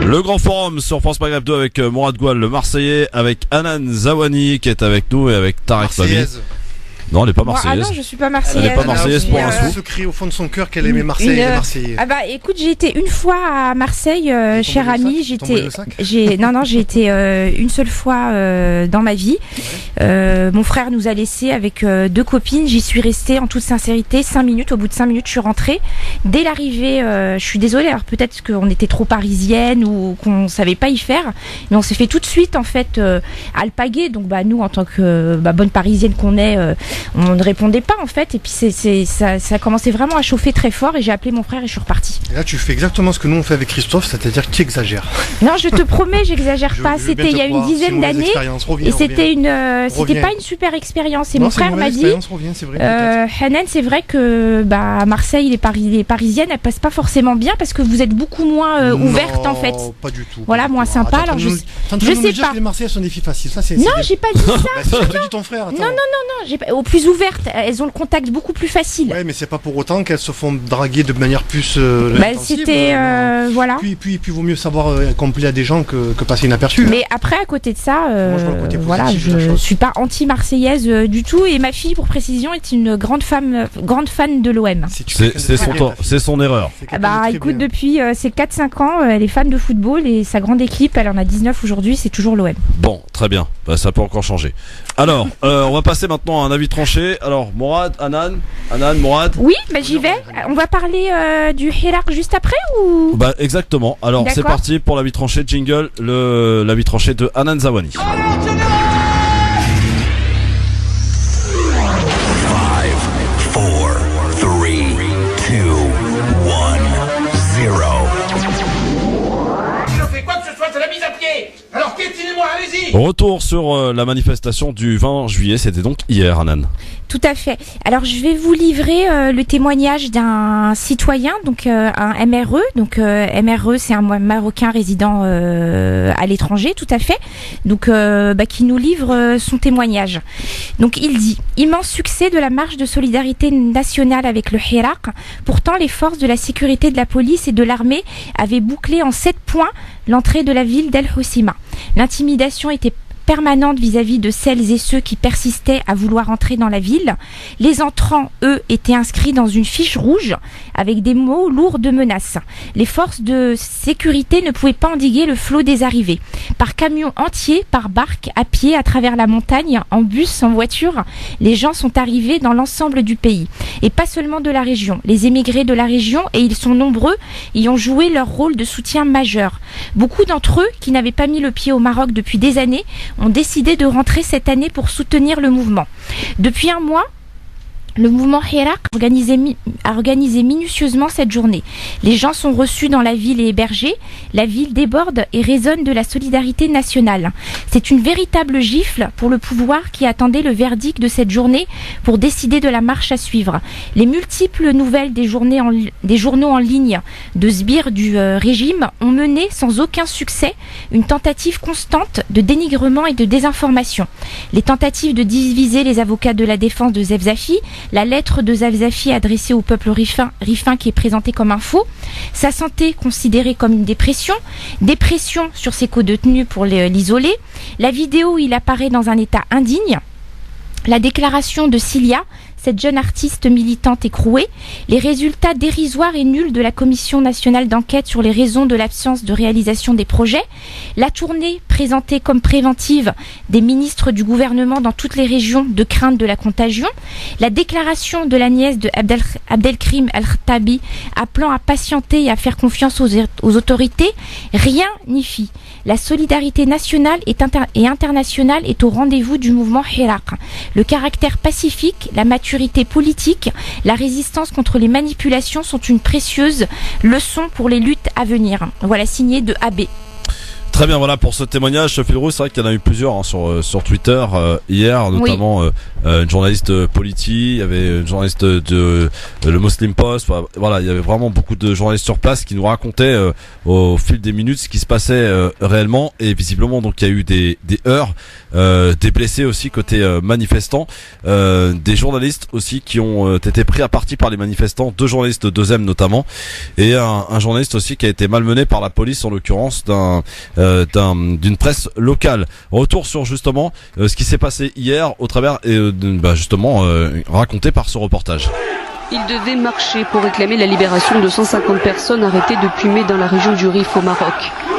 Le grand forum sur France Maghreb 2 avec Mourad Goual, le Marseillais, avec Hanan Zawani qui est avec nous et avec Tarek Fahmy. Non, elle n'est pas marseillaise. Ah non, je suis pas marseillaise. Elle n'est pas marseillaise pour un sou. Se crie au fond de son cœur qu'elle aimait Marseille et les Marseillais. Ah bah écoute, j'ai été une fois à Marseille, cher ami. J'ai été une seule fois dans ma vie. Mon frère nous a laissés avec 2 copines. J'y suis restée en toute sincérité 5 minutes. Au bout de 5 minutes, je suis rentrée. Dès l'arrivée, je suis désolée. Alors peut-être qu'on était trop parisienne ou qu'on savait pas y faire, mais on s'est fait tout de suite en fait alpaguer. Donc bah nous, en tant que bonne parisienne qu'on est. On ne répondait pas en fait, et puis ça commençait vraiment à chauffer très fort, et j'ai appelé mon frère et je suis repartie. Et là tu fais exactement ce que nous on fait avec Christophe, c'est-à-dire que tu exagères. Non, je te promets, j'exagère pas. C'était il y a une dizaine d'années et c'était pas une super expérience. Et mon frère m'a dit, Hanan, c'est vrai que Marseille, les Parisiennes, elles passent pas forcément bien parce que vous êtes beaucoup moins ouvertes en fait. Pas du tout. Voilà, moins sympa. Alors je sais pas. Les Marseillais sont des filles faciles. Ça c'est. Non, j'ai pas dit ça. Ça te dit ton frère. Non, j'ai pas. Plus ouvertes, elles ont le contact beaucoup plus facile. Ouais, mais c'est pas pour autant qu'elles se font draguer de manière plus. C'était voilà. Puis vaut mieux savoir complaire à des gens que passer inaperçu. Mais après, à côté de ça, moi, je suis pas anti-marseillaise du tout, et ma fille, pour précision, est une grande fan de l'OM. C'est son erreur. Écoute, depuis ses 4-5 ans, elle est fan de football, et sa grande équipe, elle en a 19 aujourd'hui, c'est toujours l'OM. Bon, très bien. Ça peut encore changer. Alors, on va passer maintenant à un avis tranché. Alors, Mourad, Hanan, Mourad. Oui, j'y vais. On va parler du Hirak juste après ou exactement. Alors, c'est parti pour l'avis tranché. Jingle, l'avis tranché de Hanan Zawani. 5, 4, 3, 2, 1, 0. Je fais quoi que ce soit, c'est la mise à pied. Alors piétinez-moi, allez-y. Retour sur la manifestation du 20 juillet, c'était donc hier, Hanan. Tout à fait. Alors je vais vous livrer le témoignage d'un citoyen, donc un MRE. Donc MRE, c'est un Marocain résident à l'étranger, tout à fait. Donc qui nous livre son témoignage. Donc il dit: immense succès de la marche de solidarité nationale avec le Hirak. Pourtant, les forces de la sécurité de la police et de l'armée avaient bouclé en 7 points l'entrée de la ville d'El Hoceima. L'intimidation était permanente vis-à-vis de celles et ceux qui persistaient à vouloir entrer dans la ville. Les entrants, eux, étaient inscrits dans une fiche rouge avec des mots lourds de menaces. Les forces de sécurité ne pouvaient pas endiguer le flot des arrivées. Par camion entier, par barque, à pied, à travers la montagne, en bus, en voiture, les gens sont arrivés dans l'ensemble du pays. Et pas seulement de la région. Les émigrés de la région, et ils sont nombreux, y ont joué leur rôle de soutien majeur. Beaucoup d'entre eux, qui n'avaient pas mis le pied au Maroc depuis des années, ont décidé de rentrer cette année pour soutenir le mouvement. Depuis un mois, le mouvement Hirak a organisé minutieusement cette journée. Les gens sont reçus dans la ville et hébergés. La ville déborde et résonne de la solidarité nationale. C'est une véritable gifle pour le pouvoir qui attendait le verdict de cette journée pour décider de la marche à suivre. Les multiples nouvelles des journaux en ligne de sbires du régime ont mené sans aucun succès une tentative constante de dénigrement et de désinformation. Les tentatives de diviser les avocats de la défense de Zefzafi, la lettre de Zefzafi adressée au peuple rifin qui est présentée comme un faux, sa santé considérée comme une dépression sur ses co-détenus pour l'isoler, la vidéo où il apparaît dans un état indigne, la déclaration de Cilia, cette jeune artiste militante écrouée, les résultats dérisoires et nuls de la Commission nationale d'enquête sur les raisons de l'absence de réalisation des projets, la tournée présentée comme préventive des ministres du gouvernement dans toutes les régions de crainte de la contagion. La déclaration de la nièce de Abdelkrim El-Khattabi appelant à patienter et à faire confiance aux autorités, rien n'y fit. La solidarité nationale et internationale est au rendez-vous du mouvement Hirak. Le caractère pacifique, la maturité politique, la résistance contre les manipulations sont une précieuse leçon pour les luttes à venir. Voilà, signé de AB. Très bien, voilà pour ce témoignage, Sophie Leroux. C'est vrai qu'il y en a eu plusieurs sur Twitter hier, notamment une journaliste Polity, il y avait une journaliste de le Muslim Post. Voilà, il y avait vraiment beaucoup de journalistes sur place qui nous racontaient au fil des minutes ce qui se passait réellement. Et visiblement, donc il y a eu des heurts, des blessés aussi côté manifestants, des journalistes aussi qui ont été pris à partie par les manifestants, 2 journalistes de 2M notamment, et un journaliste aussi qui a été malmené par la police, en l'occurrence d'une presse locale. Retour sur justement ce qui s'est passé hier au travers raconté par ce reportage. Il devait marcher pour réclamer la libération de 150 personnes arrêtées depuis mai dans la région du Rif au Maroc.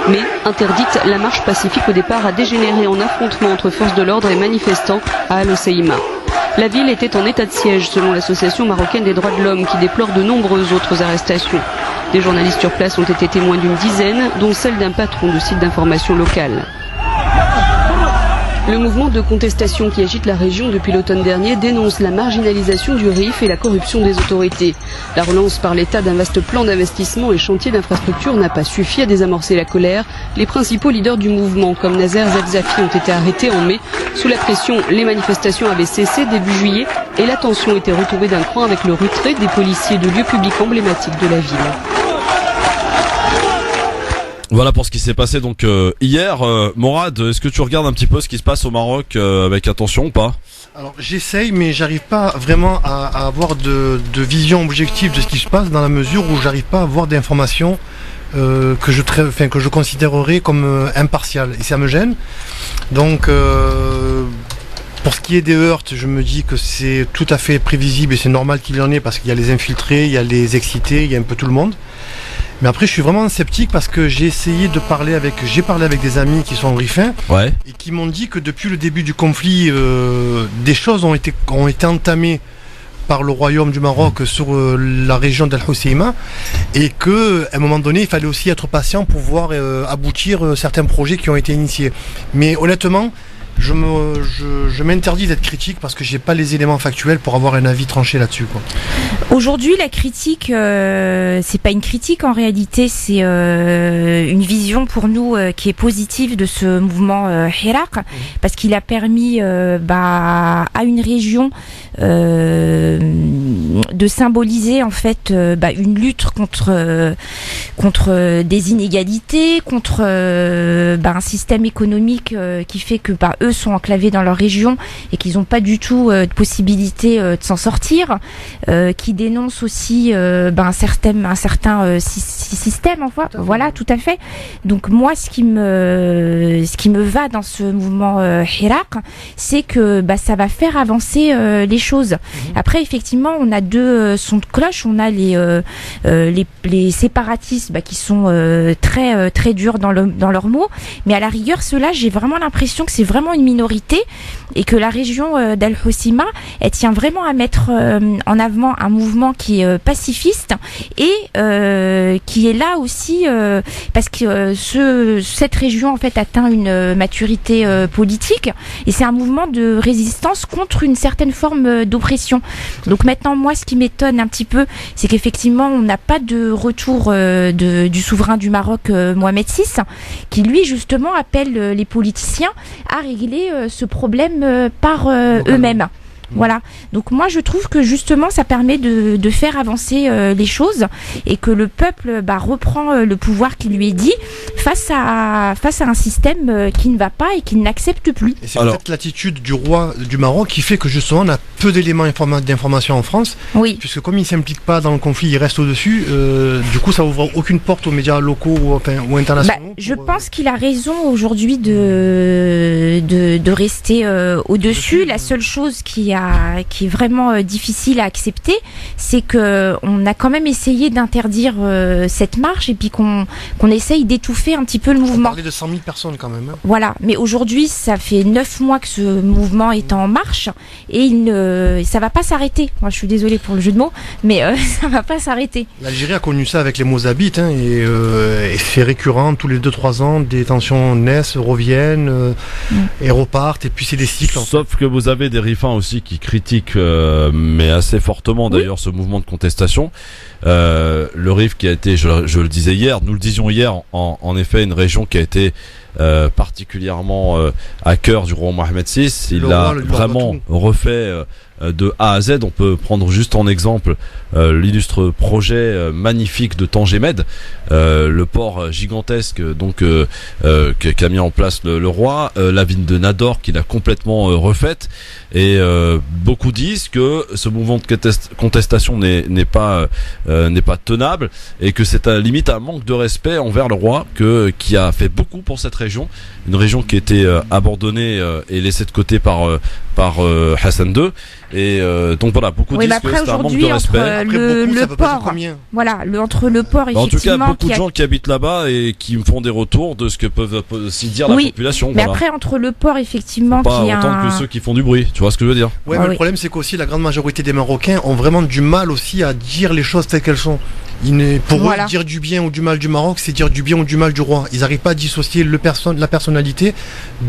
Mais, interdite, la marche pacifique au départ a dégénéré en affrontement entre forces de l'ordre et manifestants à Al-Hoceïma. La ville était en état de siège selon l'association marocaine des droits de l'homme qui déplore de nombreuses autres arrestations. Des journalistes sur place ont été témoins d'une dizaine, dont celle d'un patron de site d'information local. Le mouvement de contestation qui agite la région depuis l'automne dernier dénonce la marginalisation du Rif et la corruption des autorités. La relance par l'État d'un vaste plan d'investissement et chantier d'infrastructure n'a pas suffi à désamorcer la colère. Les principaux leaders du mouvement, comme Nazer Zafzafi, ont été arrêtés en mai. Sous la pression, les manifestations avaient cessé début juillet et la tension était retombée d'un cran avec le retrait des policiers de lieux publics emblématiques de la ville. Voilà pour ce qui s'est passé donc hier. Morad, est-ce que tu regardes un petit peu ce qui se passe au Maroc avec attention ou pas ? Alors j'essaye, mais j'arrive pas vraiment à avoir de vision objective de ce qui se passe, dans la mesure où j'arrive pas à avoir d'informations que je considérerais comme impartiales, et ça me gêne. Donc pour ce qui est des heurts, je me dis que c'est tout à fait prévisible et c'est normal qu'il y en ait, parce qu'il y a les infiltrés, il y a les excités, il y a un peu tout le monde. Mais après, je suis vraiment sceptique parce que j'ai parlé avec des amis qui sont rifins, et qui m'ont dit que depuis le début du conflit, des choses ont été entamées par le royaume du Maroc sur la région d'Al-Hoceïma, et que à un moment donné, il fallait aussi être patient pour voir aboutir certains projets qui ont été initiés. Mais honnêtement, je m'interdis d'être critique parce que j'ai pas les éléments factuels pour avoir un avis tranché là-dessus, quoi. Aujourd'hui, la critique, c'est pas une critique en réalité, c'est une vision pour nous qui est positive de ce mouvement Hirak, parce qu'il a permis à une région de symboliser en fait une lutte contre des inégalités, contre un système économique qui fait que eux sont enclavés dans leur région et qu'ils n'ont pas du tout de possibilité de s'en sortir, qui dénonce aussi un certain système, enfin, voilà, tout à fait. Donc moi, ce qui me va dans ce mouvement Hirak, c'est que ça va faire avancer les choses. Après, effectivement, on a 2 sons de cloche. On a les séparatistes qui sont très très durs dans leurs mots, mais à la rigueur, ceux-là, j'ai vraiment l'impression que c'est vraiment une minorité et que la région d'Al-Hoceïma, elle tient vraiment à mettre en avant un mouvement qui est pacifiste et qui est là aussi parce que cette région en fait atteint une maturité politique et c'est un mouvement de résistance contre une certaine forme d'oppression. Donc maintenant, moi, ce qui m'étonne un petit peu, c'est qu'effectivement, on n'a pas de retour du souverain du Maroc, Mohamed VI, qui lui justement appelle les politiciens à régler ce problème par eux-mêmes. Voilà. Donc moi je trouve que justement ça permet de faire avancer les choses et que le peuple reprend le pouvoir qui lui est dit face à un système qui ne va pas et qui n'accepte plus. Et c'est peut-être l'attitude du roi du Maroc qui fait que justement on a peu d'éléments d'information en France. Oui. Puisque comme il ne s'implique pas dans le conflit, il reste au-dessus. Du coup ça ouvre aucune porte aux médias locaux ou internationaux. Je pense qu'il a raison aujourd'hui de rester au-dessus. La seule chose qui a est vraiment difficile à accepter, c'est que on a quand même essayé d'interdire cette marche et puis qu'on essaye d'étouffer un petit peu le mouvement. On parlait de 100 000 personnes quand même. Hein. Voilà, mais aujourd'hui, ça fait 9 mois que ce mouvement est en marche et ça va pas s'arrêter. Moi, je suis désolée pour le jeu de mots, mais ça va pas s'arrêter. L'Algérie a connu ça avec les Mozabites, hein, et c'est récurrent, tous les 2-3 ans, des tensions naissent, reviennent, et repartent, et puis c'est des cycles. Sauf que vous avez des rifins aussi qui critiquent, mais assez fortement d'ailleurs, ce mouvement de contestation. Le RIF qui a été, je le disais hier, nous le disions hier, en effet, une région qui a été particulièrement à cœur du roi Mohamed VI. Il l'a vraiment refait de A à Z. On peut prendre juste en exemple l'illustre projet magnifique de Tangemed, le port gigantesque donc qu'a mis en place le roi, la ville de Nador qu'il a complètement refaite, et beaucoup disent que ce mouvement de contestation n'est pas tenable et que c'est à la limite un manque de respect envers le roi qui a fait beaucoup pour cette région, une région qui était abandonnée et laissée de côté par Hassan II, et donc voilà, beaucoup disent que c'est un manque de respect. Le port, voilà, entre le port effectivement. En tout cas, beaucoup de gens qui habitent là-bas et qui me font des retours de ce que peuvent aussi dire la population. Mais après, entre le port effectivement, pas autant que ceux qui font du bruit, tu vois ce que je veux dire. Ouais, mais le problème c'est qu'aussi la grande majorité des Marocains ont vraiment du mal aussi à dire les choses telles qu'elles sont. Pour eux, dire du bien ou du mal du Maroc, c'est dire du bien ou du mal du roi. Ils n'arrivent pas à dissocier la personnalité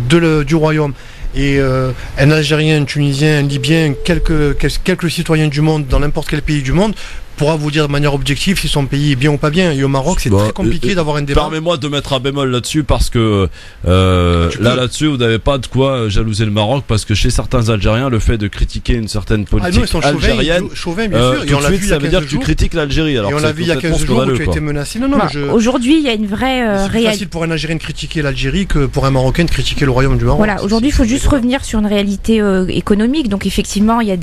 du royaume. Et un Algérien, un Tunisien, un Libyen, quelques citoyens du monde, dans n'importe quel pays du monde, pourra vous dire de manière objective si son pays est bien ou pas bien. Et au Maroc, c'est très compliqué d'avoir un débat. Permets-moi de mettre un bémol là-dessus, parce que là-dessus, vous n'avez pas de quoi jalouser le Maroc, parce que chez certains Algériens, le fait de critiquer une certaine politique algérienne, chauvin, bien sûr. Tout de suite, ça veut dire que tu critiques l'Algérie. Alors et on l'a vu il y a 15 jours où tu as été menacé. Aujourd'hui, il y a une vraie réalité. C'est plus facile pour un Algérien de critiquer l'Algérie que pour un Marocain de critiquer le royaume du Maroc. Voilà, aujourd'hui, il faut juste revenir sur une réalité économique. Donc effectivement, il y a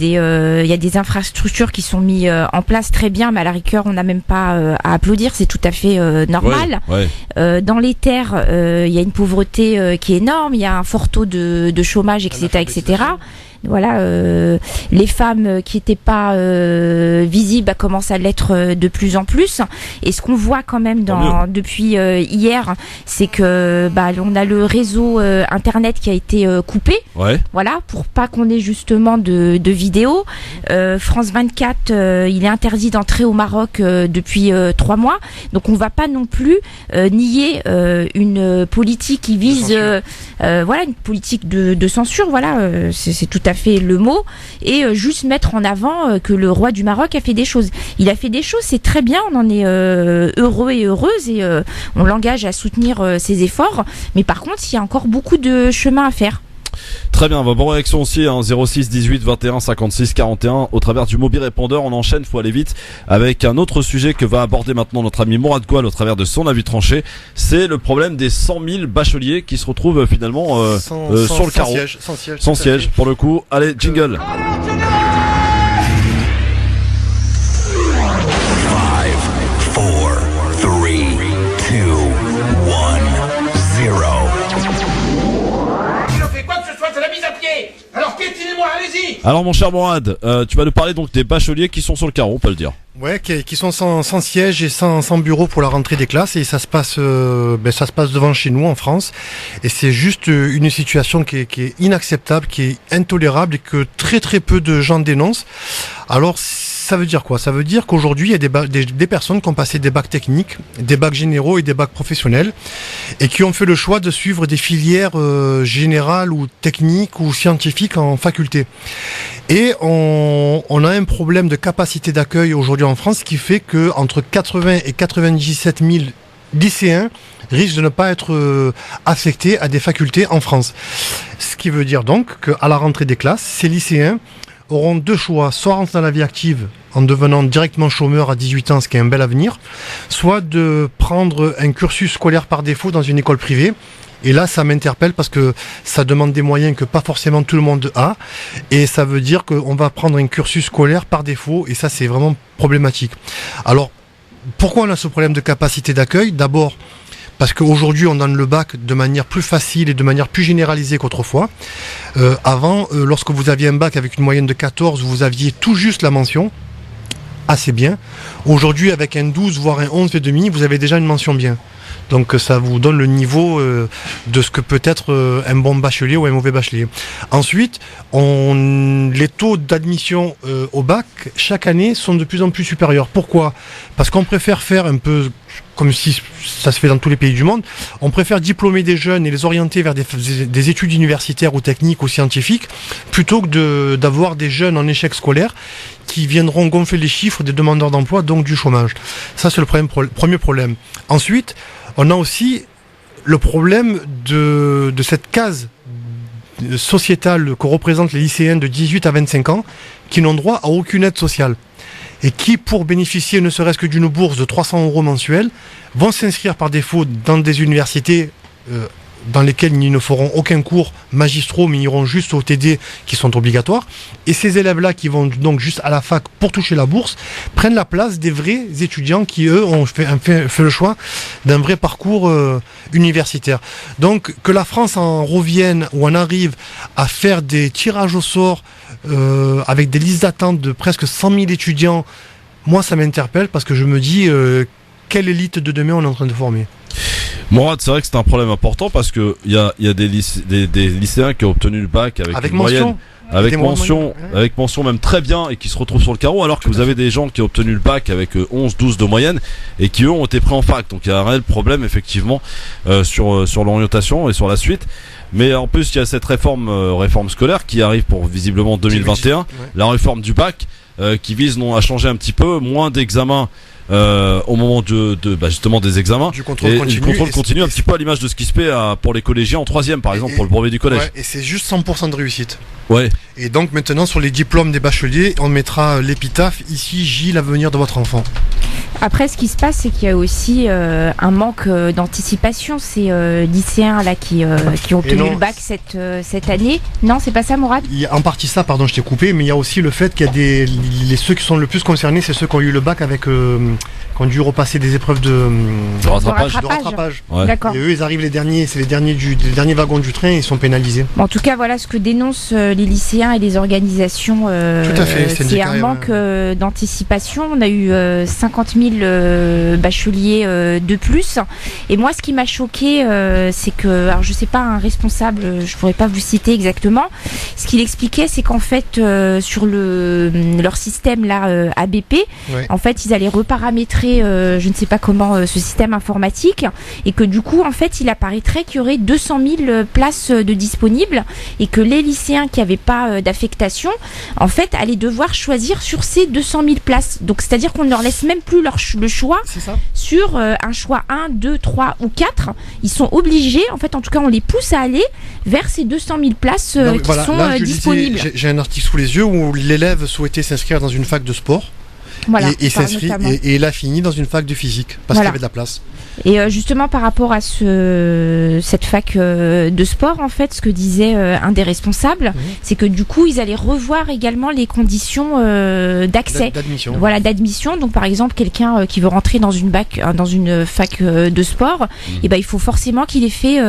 des infrastructures qui sont mises en place très bien, mais à la rigueur, on n'a même pas à applaudir, c'est tout à fait normal. Dans les terres, il y a une pauvreté qui est énorme, il y a un fort taux de chômage, etc. Voilà, les femmes qui n'étaient pas visibles commencent à l'être de plus en plus. Et ce qu'on voit quand même depuis hier, c'est que on a le réseau internet qui a été coupé. Voilà, pour pas qu'on ait justement de vidéos. France 24, il est interdit d'entrer au Maroc depuis 3 mois. Donc on va pas non plus nier une politique qui vise une politique de censure. Voilà, c'est tout à fait le mot, et juste mettre en avant que le roi du Maroc a fait des choses. Il a fait des choses, c'est très bien, on en est heureux et heureuse, et on l'engage à soutenir ses efforts, mais par contre il y a encore beaucoup de chemin à faire. Très bien, bonne réaction aussi, 06 18 21 56 41 au travers du mobile répondeur. On enchaîne, faut aller vite, avec un autre sujet que va aborder maintenant notre ami Mourad Goual au travers de son avis tranché. C'est le problème des 100 000 bacheliers qui se retrouvent finalement sur le carreau, sans siège pour le coup. Allez, jingle. Alors piétinez-moi, allez-y. Alors mon cher Mourad, tu vas nous parler donc des bacheliers qui sont sur le carreau, on peut le dire. Ouais, qui sont sans siège et sans bureau pour la rentrée des classes, et ça se passe devant chez nous en France, et c'est juste une situation qui est inacceptable, qui est intolérable, et que très très peu de gens dénoncent. Alors ça veut dire quoi ? Ça veut dire qu'aujourd'hui il y a des personnes qui ont passé des bacs techniques, des bacs généraux et des bacs professionnels, et qui ont fait le choix de suivre des filières générales ou techniques ou scientifiques en faculté. Et on a un problème de capacité d'accueil aujourd'hui en France qui fait que entre 80 et 97 000 lycéens risquent de ne pas être affectés à des facultés en France. Ce qui veut dire donc qu'à la rentrée des classes, ces lycéens auront 2 choix, soit rentrer dans la vie active en devenant directement chômeur à 18 ans, ce qui est un bel avenir, soit de prendre un cursus scolaire par défaut dans une école privée. Et là, ça m'interpelle parce que ça demande des moyens que pas forcément tout le monde a. Et ça veut dire qu'on va prendre un cursus scolaire par défaut. Et ça, c'est vraiment problématique. Alors, pourquoi on a ce problème de capacité d'accueil ? D'abord, parce qu'aujourd'hui on donne le bac de manière plus facile et de manière plus généralisée qu'autrefois. Avant, lorsque vous aviez un bac avec une moyenne de 14, vous aviez tout juste la mention, assez bien. Aujourd'hui, avec un 12, voire un 11,5, vous avez déjà une mention bien. Donc ça vous donne le niveau de ce que peut être un bon bachelier ou un mauvais bachelier. Ensuite, les taux d'admission au bac, chaque année, sont de plus en plus supérieurs. Pourquoi ? Parce qu'on préfère faire un peu comme si ça se fait dans tous les pays du monde, on préfère diplômer des jeunes et les orienter vers des études universitaires ou techniques ou scientifiques, plutôt que d'avoir des jeunes en échec scolaire qui viendront gonfler les chiffres des demandeurs d'emploi, donc du chômage. Ça, c'est le premier problème. Ensuite, on a aussi le problème de cette case sociétale que représentent les lycéens de 18 à 25 ans qui n'ont droit à aucune aide sociale et qui, pour bénéficier ne serait-ce que d'une bourse de 300 € mensuels, vont s'inscrire par défaut dans des universités dans lesquelles ils ne feront aucun cours magistraux, mais ils iront juste au TD qui sont obligatoires. Et ces élèves-là qui vont donc juste à la fac pour toucher la bourse, prennent la place des vrais étudiants qui, eux, ont fait le choix d'un vrai parcours universitaire. Donc, que la France en revienne ou en arrive à faire des tirages au sort avec des listes d'attente de presque 100 000 étudiants, moi, ça m'interpelle parce que je me dis quelle élite de demain on est en train de former. Mourad, c'est vrai que c'est un problème important parce que il y a des lycéens qui ont obtenu le bac avec une moyenne, avec mention même très bien et qui se retrouvent sur le carreau, alors que vous avez des gens qui ont obtenu le bac avec 11, 12 de moyenne et qui eux ont été pris en fac. Donc il y a un réel problème effectivement sur l'orientation et sur la suite. Mais en plus il y a cette réforme scolaire qui arrive pour visiblement 2021, la réforme du bac qui vise à changer un petit peu, moins d'examens au moment justement des examens, du contrôle continu un petit peu à l'image de ce qui se fait pour les collégiens en 3e par exemple, pour le brevet du collège. Ouais, et c'est juste 100% de réussite. Ouais. Et donc maintenant sur les diplômes des bacheliers, on mettra l'épitaphe ici J, l'avenir de votre enfant. Après, ce qui se passe, c'est qu'il y a aussi un manque d'anticipation. Ces lycéens là qui ont obtenu le bac cette année. Non, c'est pas ça, Mourad ? Il y a en partie ça, pardon, je t'ai coupé, mais il y a aussi le fait qu'il y a ceux qui sont le plus concernés, c'est ceux qui ont eu le bac avec qui ont dû repasser des épreuves de rattrapage. Ouais. D'accord. Et eux, ils arrivent les derniers, c'est les derniers wagons du train, ils sont pénalisés. Bon, en tout cas, voilà ce que dénoncent les lycéens et les organisations. Tout à fait. C'est un manque d'anticipation. On a eu 50 000 bacheliers de plus. Et moi, ce qui m'a choqué, c'est que, alors je sais pas, un responsable, je pourrais pas vous citer exactement. Ce qu'il expliquait, c'est qu'en fait, sur leur système là ABP, en fait, ils allaient reparamétrer, je ne sais pas comment, ce système informatique, et que du coup, en fait, il apparaîtrait qu'il y aurait 200 000 places de disponibles, et que les lycéens qui n'avaient pas d'affectation, en fait, allaient devoir choisir sur ces 200 000 places. Donc, c'est-à-dire qu'on ne leur laisse même plus le choix sur un choix 1, 2, 3 ou 4. Ils sont obligés, en fait, en tout cas, on les pousse à aller vers ces 200 000 places qui sont disponibles. J'ai un article sous les yeux où l'élève souhaitait s'inscrire dans une fac de sport. Voilà, et s'inscrit et il a fini dans une fac de physique parce qu'il y avait de la place. Et justement par rapport à cette fac de sport, en fait, ce que disait un des responsables, c'est que du coup ils allaient revoir également les conditions d'accès, d'admission. Donc par exemple quelqu'un qui veut rentrer dans une fac de sport, et ben il faut forcément qu'il ait fait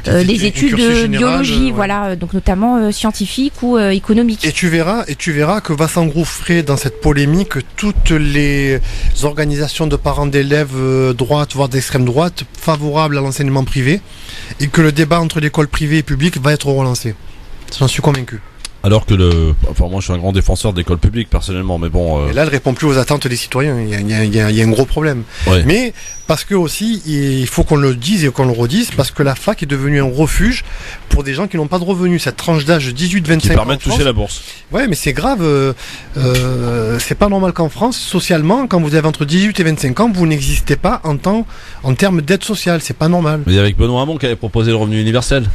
des études de biologie, donc notamment scientifique ou économique. Et tu verras que va s'engouffrer dans cette polémique toutes les organisations de parents d'élèves droite, voire d'extrême droite, favorables à l'enseignement privé, et que le débat entre l'école privée et publique va être relancé. J'en suis convaincu. Alors que moi je suis un grand défenseur de l'école publique personnellement, mais bon. Et là, elle répond plus aux attentes des citoyens. Il y a un gros problème. Ouais. Mais parce que aussi, il faut qu'on le dise et qu'on le redise, parce que la fac est devenue un refuge pour des gens qui n'ont pas de revenus. Cette tranche d'âge 18-25 qui permet de toucher la bourse. Ouais, mais c'est grave. C'est pas normal qu'en France, socialement, quand vous avez entre 18 et 25 ans, vous n'existez pas en termes d'aide sociale. C'est pas normal. Mais avec Benoît Hamon qui avait proposé le revenu universel.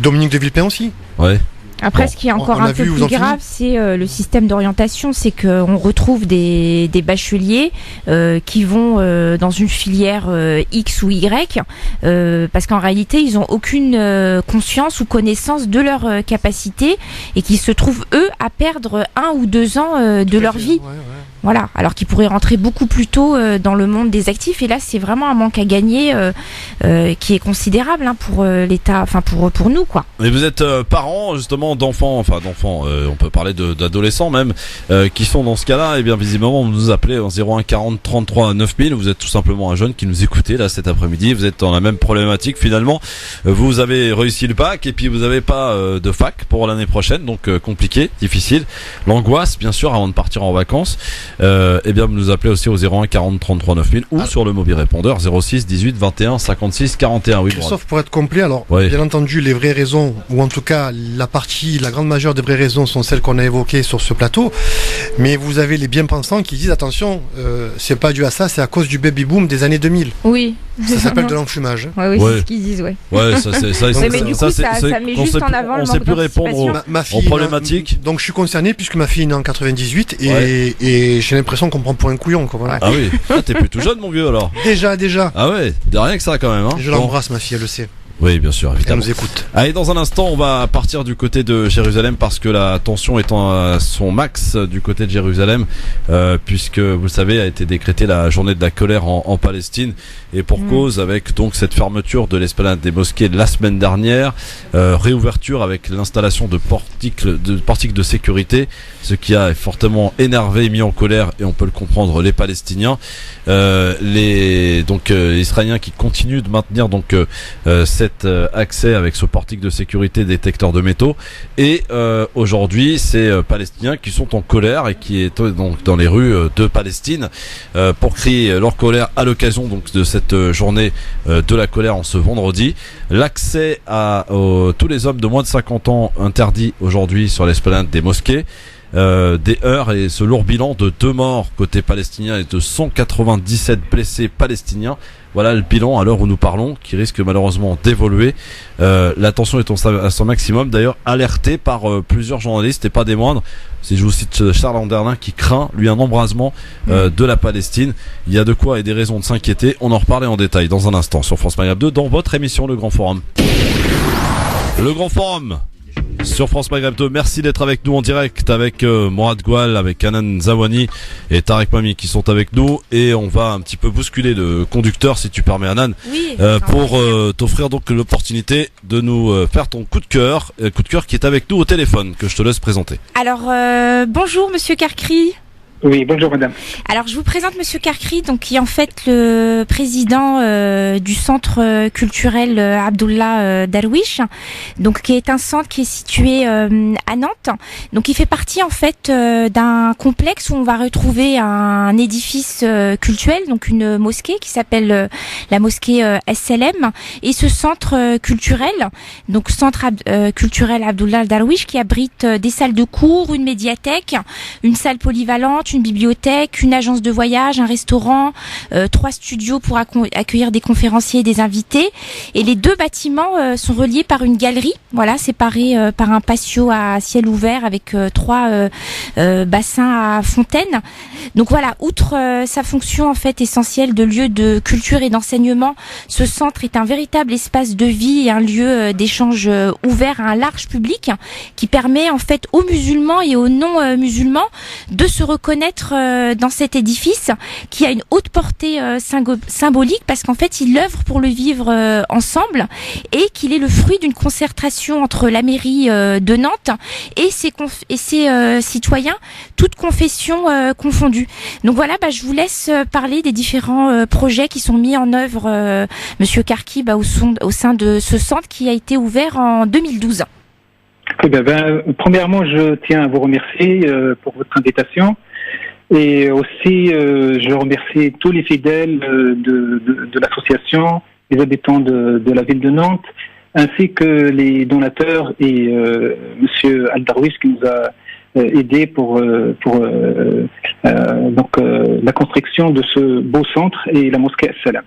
Dominique de Villepin aussi. Ouais. Après, ce qui est encore un peu plus grave, c'est le système d'orientation. C'est qu'on retrouve des bacheliers qui vont dans une filière X ou Y, parce qu'en réalité, ils n'ont aucune conscience ou connaissance de leur capacité, et qui se trouvent, eux, à perdre 1 ou 2 ans de leur vie. Voilà, alors qu'ils pourraient rentrer beaucoup plus tôt dans le monde des actifs. Et là, c'est vraiment un manque à gagner qui est considérable pour l'État, enfin pour nous, quoi. Et vous êtes parents justement d'enfants, on peut parler d'adolescents même, qui sont dans ce cas-là. Et bien visiblement, vous nous appelez en 01 40 33 9000. Vous êtes tout simplement un jeune qui nous écoutez là cet après-midi. Vous êtes dans la même problématique finalement. Vous avez réussi le bac et puis vous n'avez pas de fac pour l'année prochaine, donc compliqué, difficile. L'angoisse, bien sûr, avant de partir en vacances. Et bien vous nous appelez aussi au 01 40 33 9000 ou sur le mobile répondeur 06 18 21 56 41. Oui, Sauf pour être complet, alors bien entendu les vraies raisons, ou en tout cas la grande majeure des vraies raisons sont celles qu'on a évoquées sur ce plateau, mais vous avez les bien-pensants qui disent attention, c'est pas dû à ça, c'est à cause du baby-boom des années 2000. Oui. Ça s'appelle de l'enfumage. Oui, c'est ce qu'ils disent, Ouais, ça c'est ça. Mais du coup, ça met juste en avant le manque d'anticipation. aux problématiques. Donc je suis concerné puisque ma fille est née en 98 et j'ai l'impression qu'on prend pour un couillon, quoi. Voilà. Ah oui, t'es plutôt jeune, mon vieux, alors. Déjà. Ah ouais, de rien que ça quand même. Je l'embrasse, ma fille, elle le sait. Oui, bien sûr, évidemment. Elle nous écoute. Allez, dans un instant, on va partir du côté de Jérusalem parce que la tension est à son max du côté de Jérusalem, puisque, vous le savez, a été décrétée la journée de la colère en Palestine, et pour cause, avec donc cette fermeture de l'esplanade des mosquées la semaine dernière, réouverture avec l'installation de portiques de sécurité, ce qui a fortement énervé et mis en colère, et on peut le comprendre, les Palestiniens, les Israéliens qui continuent de maintenir cet accès avec ce portique de sécurité détecteur de métaux, et aujourd'hui ces Palestiniens qui sont en colère et qui est donc dans les rues de Palestine pour crier leur colère à l'occasion donc de cette journée de la colère en ce vendredi. L'accès à tous les hommes de moins de 50 ans interdit aujourd'hui sur l'esplanade des mosquées. Des heurts et ce lourd bilan de 2 morts côté palestinien et de 197 blessés palestiniens. Voilà le bilan à l'heure où nous parlons, qui risque malheureusement d'évoluer. La tension est à son maximum, d'ailleurs alerté par plusieurs journalistes et pas des moindres. Si je vous cite Charles Anderlin qui craint lui un embrasement de la Palestine. Il y a de quoi et des raisons de s'inquiéter. On en reparlait en détail dans un instant sur France Maghreb 2 dans votre émission Le Grand Forum. Le Grand Forum sur France Maghreb 2, merci d'être avec nous en direct avec Mourad Goual, avec Hanan Zawani et Tarek Mami qui sont avec nous, et on va un petit peu bousculer le conducteur si tu permets, Hanan, pour t'offrir donc l'opportunité de nous faire ton coup de cœur qui est avec nous au téléphone, que je te laisse présenter. Alors bonjour Monsieur Karkri. Oui, bonjour madame. Alors je vous présente Monsieur Karkri, donc qui est en fait le président du centre culturel Abdullah Darwish, donc qui est un centre qui est situé à Nantes. Donc il fait partie en fait d'un complexe où on va retrouver un édifice cultuel, donc une mosquée qui s'appelle la mosquée SLM, et ce centre culturel, donc centre culturel Abdullah Darwish, qui abrite des salles de cours, une médiathèque, une salle polyvalente, une bibliothèque, une agence de voyage, un restaurant, 3 studios pour accueillir des conférenciers et des invités. Et les 2 bâtiments sont reliés par une galerie, voilà, séparés par un patio à ciel ouvert avec 3 bassins à fontaines. Donc voilà, outre sa fonction en fait essentielle de lieu de culture et d'enseignement, ce centre est un véritable espace de vie et un lieu d'échange ouvert à un large public qui permet en fait aux musulmans et aux non musulmans de se reconnaître dans cet édifice qui a une haute portée symbolique, parce qu'en fait il œuvre pour le vivre ensemble, et qu'il est le fruit d'une concertation entre la mairie de Nantes et ses citoyens, toutes confessions confondues. Donc voilà, je vous laisse parler des différents projets qui sont mis en œuvre, Monsieur Karki, au sein de ce centre qui a été ouvert en 2012. Premièrement, je tiens à vous remercier pour votre invitation. Et aussi, je remercie tous les fidèles de l'association, les habitants de la ville de Nantes, ainsi que les donateurs et Monsieur Al-Darwish qui nous a aidés pour la construction de ce beau centre et la mosquée As-Salam.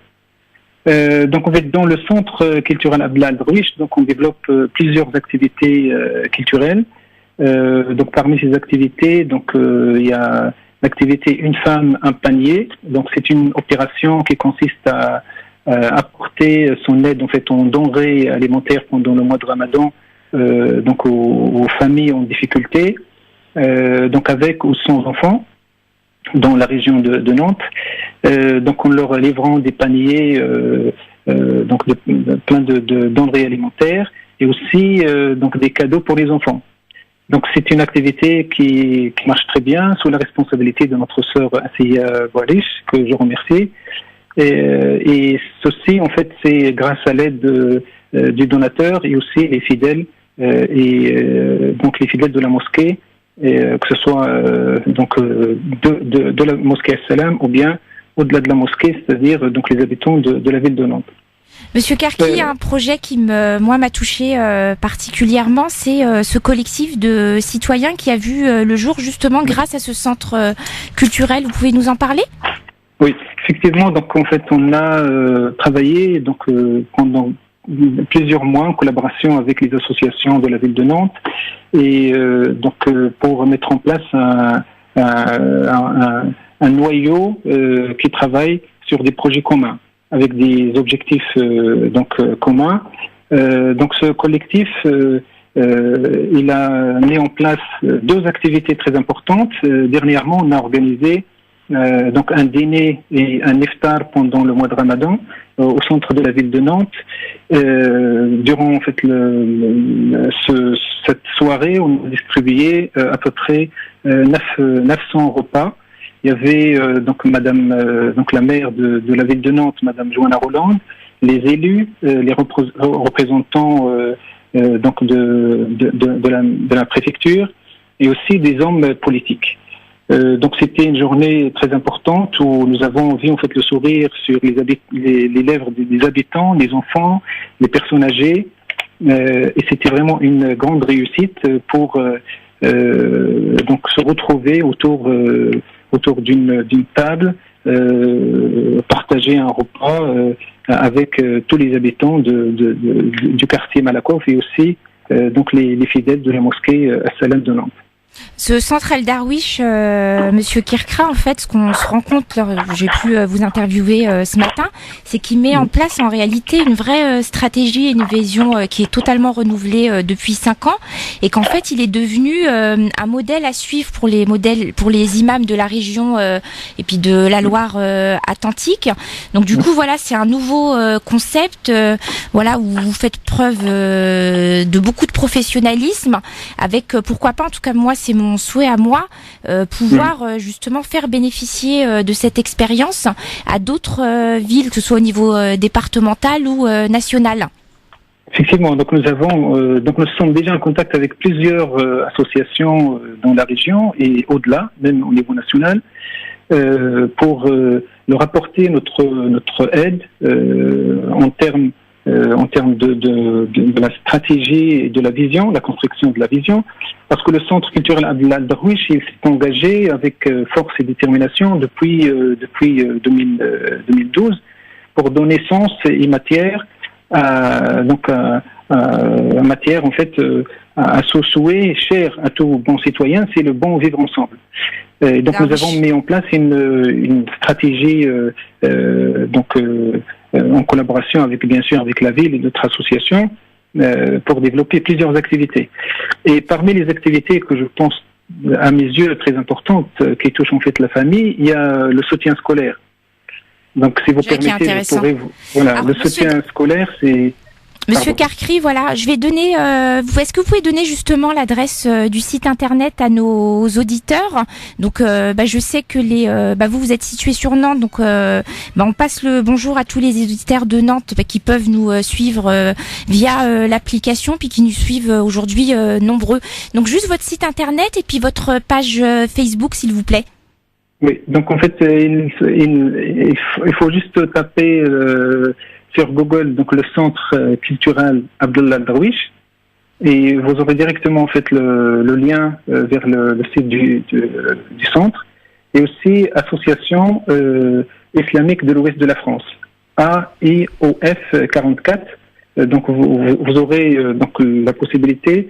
Donc on va être dans le centre culturel Abdullah Darwish, donc on développe plusieurs activités culturelles. Donc parmi ces activités, il y a l'activité Une femme, un panier. Donc c'est une opération qui consiste à apporter son aide en fait en denrées alimentaires pendant le mois de Ramadan, donc aux familles en difficulté, donc avec ou sans enfants. dans la région de Nantes, donc en leur livrant des paniers donc plein de denrées alimentaires et aussi donc des cadeaux pour les enfants. Donc c'est une activité qui marche très bien sous la responsabilité de notre sœur Assia Boualish, que je remercie. Et ceci, en fait, c'est grâce à l'aide du donateur et aussi les fidèles donc les fidèles de la mosquée, que ce soit donc de la mosquée As-Salam ou bien au-delà de la mosquée, c'est-à-dire donc les habitants de la ville de Nantes. Monsieur Karki, il y a un projet qui m'a touché particulièrement, c'est ce collectif de citoyens qui a vu le jour justement grâce à ce centre culturel. Vous pouvez nous en parler ? Oui, effectivement. Donc en fait, on a travaillé donc pendant plusieurs mois en collaboration avec les associations de la ville de Nantes et donc pour mettre en place un noyau qui travaille sur des projets communs avec des objectifs communs. Donc ce collectif il a mis en place 2 activités très importantes. Dernièrement, on a organisé donc un dîner et un iftar pendant le mois de Ramadan au centre de la ville de Nantes. Durant en fait cette soirée, on a distribué à peu près 900 repas. Il y avait donc Madame donc la maire de la ville de Nantes, Madame Joanna Roland, les élus, les représentants donc de la préfecture et aussi des hommes politiques. Donc c'était une journée très importante où nous avons vu en fait le sourire sur les lèvres des habitants, des enfants, des personnes âgées, et c'était vraiment une grande réussite pour donc se retrouver autour d'une table, partager un repas avec tous les habitants du quartier Malakoff et aussi donc les fidèles de la mosquée As-Salam de Nantes. Ce centre El Darwish, Monsieur Kirkra, en fait, ce qu'on se rend compte, j'ai pu vous interviewer ce matin, c'est qu'il met en place en réalité une vraie stratégie et une vision qui est totalement renouvelée depuis 5 ans, et qu'en fait, il est devenu un modèle à suivre pour les imams de la région et puis de la Loire Atlantique. Donc du coup, voilà, c'est un nouveau concept, voilà, où vous faites preuve de beaucoup de professionnalisme, avec pourquoi pas, en tout cas moi, c'est mon souhait à moi, pouvoir justement faire bénéficier de cette expérience à d'autres villes, que ce soit au niveau départemental ou national. Effectivement, donc nous sommes déjà en contact avec plusieurs associations dans la région et au-delà, même au niveau national, pour leur apporter notre aide en termes de la stratégie et de la vision, la construction de la vision, parce que le Centre culturel Abdel Darwish s'est engagé avec force et détermination depuis 2012 pour donner sens et matière à matière en fait à ce souhait cher à tout bon citoyen, c'est le bon vivre ensemble. Donc nous avons mis en place une stratégie en collaboration avec bien sûr avec la ville et d'autres associations pour développer plusieurs activités. Et parmi les activités que je pense à mes yeux très importantes qui touchent en fait la famille, il y a le soutien scolaire. Donc si vous permettez, je pourrais le soutien scolaire, c'est Monsieur Karkri, voilà, je vais donner. Est-ce que vous pouvez donner justement l'adresse du site internet à nos auditeurs? Donc, je sais que vous êtes situé sur Nantes, donc on passe le bonjour à tous les auditeurs de Nantes qui peuvent nous suivre via l'application, puis qui nous suivent aujourd'hui nombreux. Donc, juste votre site internet et puis votre page Facebook, s'il vous plaît. Oui, donc en fait, il faut juste taper sur Google donc le centre culturel Abdel Darwish et vous aurez directement en fait le lien vers le site du centre et aussi association islamique de l'Ouest de la France, AIOF 44. Donc vous aurez donc la possibilité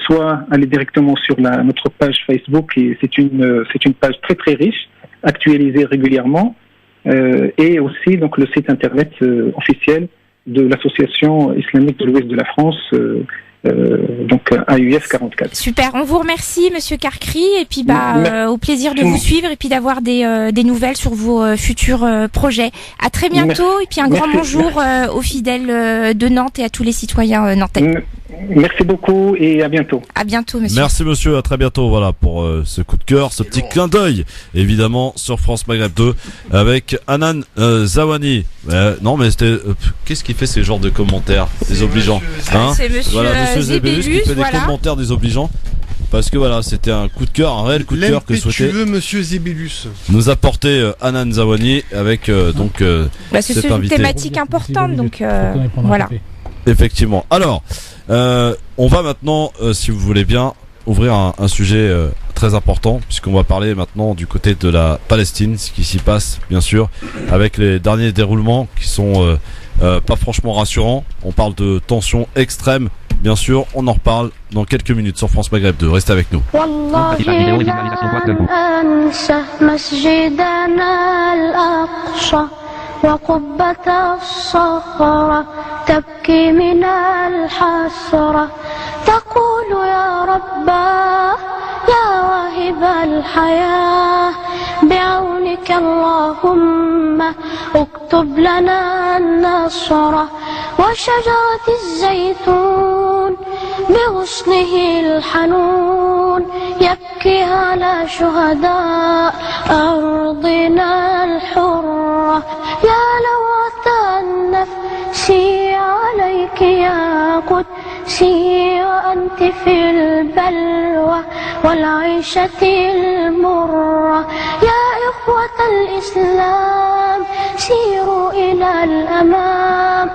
soit aller directement sur notre page Facebook et c'est une page très très riche, actualisée régulièrement. Et aussi donc le site internet officiel de l'association islamique de l'Ouest de la France donc AUF 44. Super, on vous remercie Monsieur Karkri et puis au plaisir de vous suivre et puis d'avoir des nouvelles sur vos futurs projets. À très bientôt et puis un grand bonjour aux fidèles de Nantes et à tous les citoyens nantais. Merci beaucoup et à bientôt. À bientôt monsieur. Merci monsieur, à très bientôt. Voilà pour ce coup de cœur, ce petit clin d'œil évidemment sur France Maghreb 2 avec Hanan Zawani. Non mais c'était qu'est-ce qui fait ces genres de commentaires désobligeants C'est monsieur Zébélus qui fait des commentaires désobligeants. Parce que voilà, c'était un coup de cœur, un réel coup de cœur que souhaitait monsieur Zébélus nous apporter Hanan Zawani avec c'est une thématique importante donc voilà. Effectivement. Alors, on va maintenant, si vous voulez bien, ouvrir un sujet très important, puisqu'on va parler maintenant du côté de la Palestine, ce qui s'y passe, bien sûr, avec les derniers déroulements qui sont pas franchement rassurants. On parle de tensions extrêmes, bien sûr, on en reparle dans quelques minutes sur France Maghreb 2. Restez avec nous. وقبة الصخرة تبكي من الحسرة تقول يا رباه يا واهب الحياة بعونك اللهم اكتب لنا النصر وشجرة الزيتون بغصنه الحنون يبكي على شهداء أرضنا الحرة يا لوعة النفس عليك يا قدسي وأنت في البلوى والعيشة المرة يا إخوة الإسلام سيروا إلى الأمام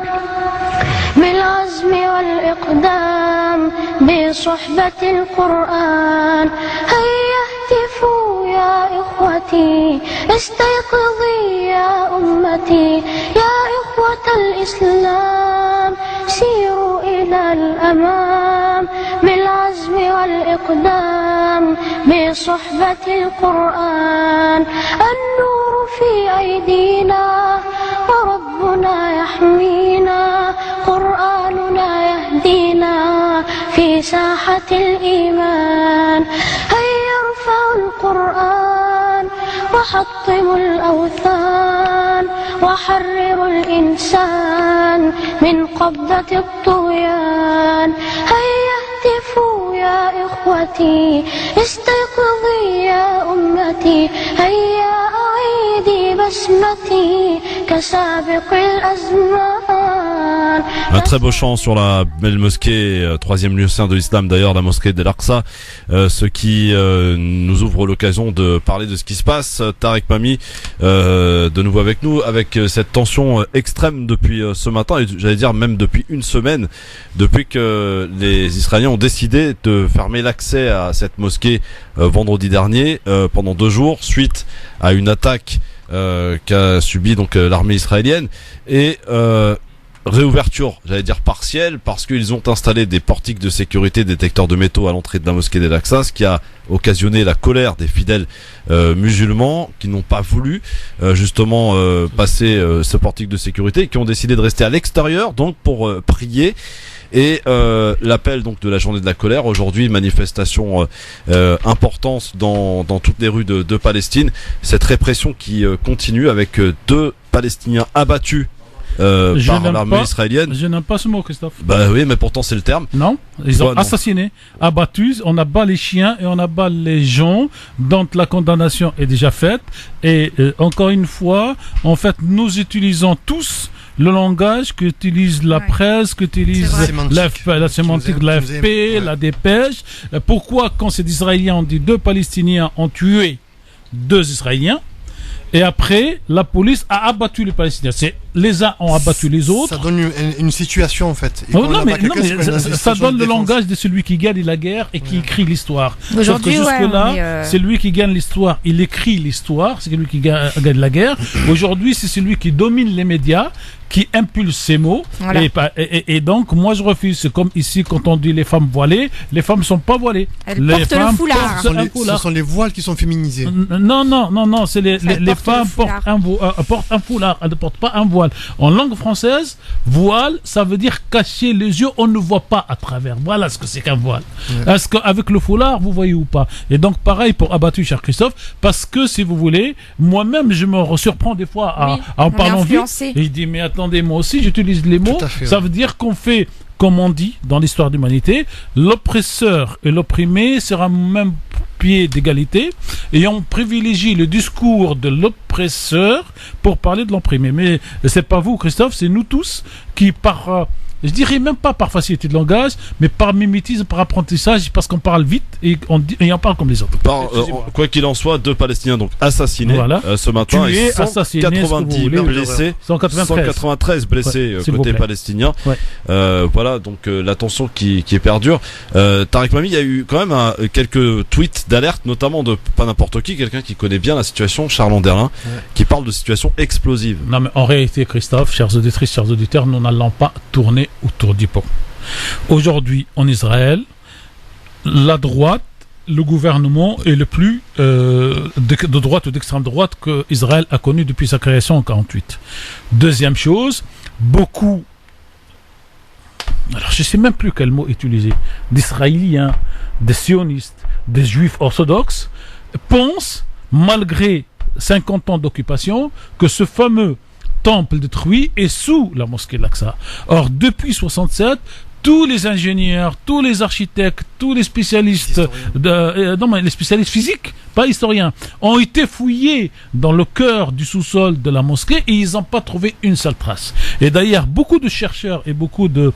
بالعزم والإقدام بصحبة القرآن هيا اهتفوا يا إخوتي استيقظي يا أمتي يا إخوة الإسلام سيروا إلى الأمام بالعزم والإقدام بصحبة القرآن النور في أيدينا وربنا يحمينا قرآننا يهدينا في ساحة الإيمان هيا ارفعوا القرآن وحطموا الأوثان وحرروا الإنسان من قبضة الطغيان هيا اهتفوا يا إخوتي استيقظي يا أمتي هيا أعيدي بسمتي كسابق الأزمان. Un très beau chant sur la belle mosquée, troisième lieu saint de l'islam d'ailleurs, la mosquée d'Al-Aqsa, ce qui nous ouvre l'occasion de parler de ce qui se passe. Tarek Mami, de nouveau avec nous, avec cette tension extrême depuis ce matin, et j'allais dire même depuis une semaine, depuis que les Israéliens ont décidé de fermer l'accès à cette mosquée vendredi dernier, pendant 2 jours, suite à une attaque qu'a subi donc l'armée israélienne, et réouverture, j'allais dire partielle, parce qu'ils ont installé des portiques de sécurité, détecteurs de métaux à l'entrée de la mosquée d'Al-Aqsa, ce qui a occasionné la colère des fidèles musulmans qui n'ont pas voulu justement passer ce portique de sécurité et qui ont décidé de rester à l'extérieur donc pour prier. Et l'appel donc de la journée de la colère, aujourd'hui manifestation importante dans toutes les rues de Palestine, cette répression qui continue avec 2 Palestiniens abattus par l'armée israélienne. Je n'aime pas ce mot, Christophe. Bah oui, mais pourtant c'est le terme. Non, ils ont assassiné, abattu, on abat les chiens et on abat les gens, donc la condamnation est déjà faite. Et encore une fois, en fait, nous utilisons tous le langage qu'utilise la presse, qu'utilise la sémantique de l'AFP, la dépêche. Pourquoi, quand ces Israéliens ont dit 2 Palestiniens ont tué 2 Israéliens, et après, la police a abattu les Palestiniens. Les uns ont abattu les autres. Ça donne une situation en fait. Ça donne le langage de celui qui gagne la guerre et qui écrit l'histoire. Aujourd'hui, jusque-là, c'est lui qui gagne l'histoire. Il écrit l'histoire, c'est lui qui gagne la guerre. Aujourd'hui, c'est celui qui domine les médias, qui impulse ces mots. Voilà. Et donc, moi, je refuse. C'est comme ici, quand on dit les femmes voilées, les femmes ne sont pas voilées. Elles portent le foulard. Ce sont les voiles qui sont féminisés. Non, c'est les femmes portent un foulard. Elles ne portent pas un voile. En langue française, voile, ça veut dire cacher les yeux, on ne voit pas à travers. Voilà ce que c'est qu'un voile. Ouais. Est-ce qu'avec le foulard, vous voyez ou pas? Et donc, pareil pour abattu, cher Christophe, parce que si vous voulez, moi-même, je me surprends des fois en parlant vite. Et je dis, mais attendez, moi aussi, j'utilise les mots. Ça veut dire qu'on fait, comme on dit dans l'histoire de l'humanité, l'oppresseur et l'opprimé sera même pied d'égalité, et on privilégie le discours de l'oppresseur pour parler de l'opprimé. Mais c'est pas vous, Christophe, c'est nous tous qui je dirais même pas par facilité de langage, mais par mimétisme, par apprentissage, parce qu'on parle vite et on parle comme les autres. Quoi qu'il en soit, 2 Palestiniens donc assassinés ce matin, et 190 blessés, 193 blessés côté palestinien. Voilà, donc la tension qui perdure. Tariq Mami, il y a eu quand même quelques tweets d'alerte, notamment de pas n'importe qui, quelqu'un qui connaît bien la situation, Charles Anderlin, qui parle de situation explosive. Non, mais en réalité, Christophe, chers auditrices, chers auditeurs, nous n'allons pas tourner autour du pot. Aujourd'hui, en Israël, la droite, le gouvernement est le plus de droite ou d'extrême droite que Israël a connu depuis sa création en 1948. Deuxième chose, beaucoup, alors je ne sais même plus quel mot utiliser, d'Israéliens, des sionistes, des juifs orthodoxes, pensent, malgré 50 ans d'occupation, que ce fameux temple détruit est sous la mosquée de l'Aqsa. Or, depuis 67, tous les ingénieurs, tous les architectes, tous les spécialistes, les spécialistes physiques, pas historiens, ont été fouillés dans le cœur du sous-sol de la mosquée et ils n'ont pas trouvé une seule trace. Et d'ailleurs, beaucoup de chercheurs et beaucoup de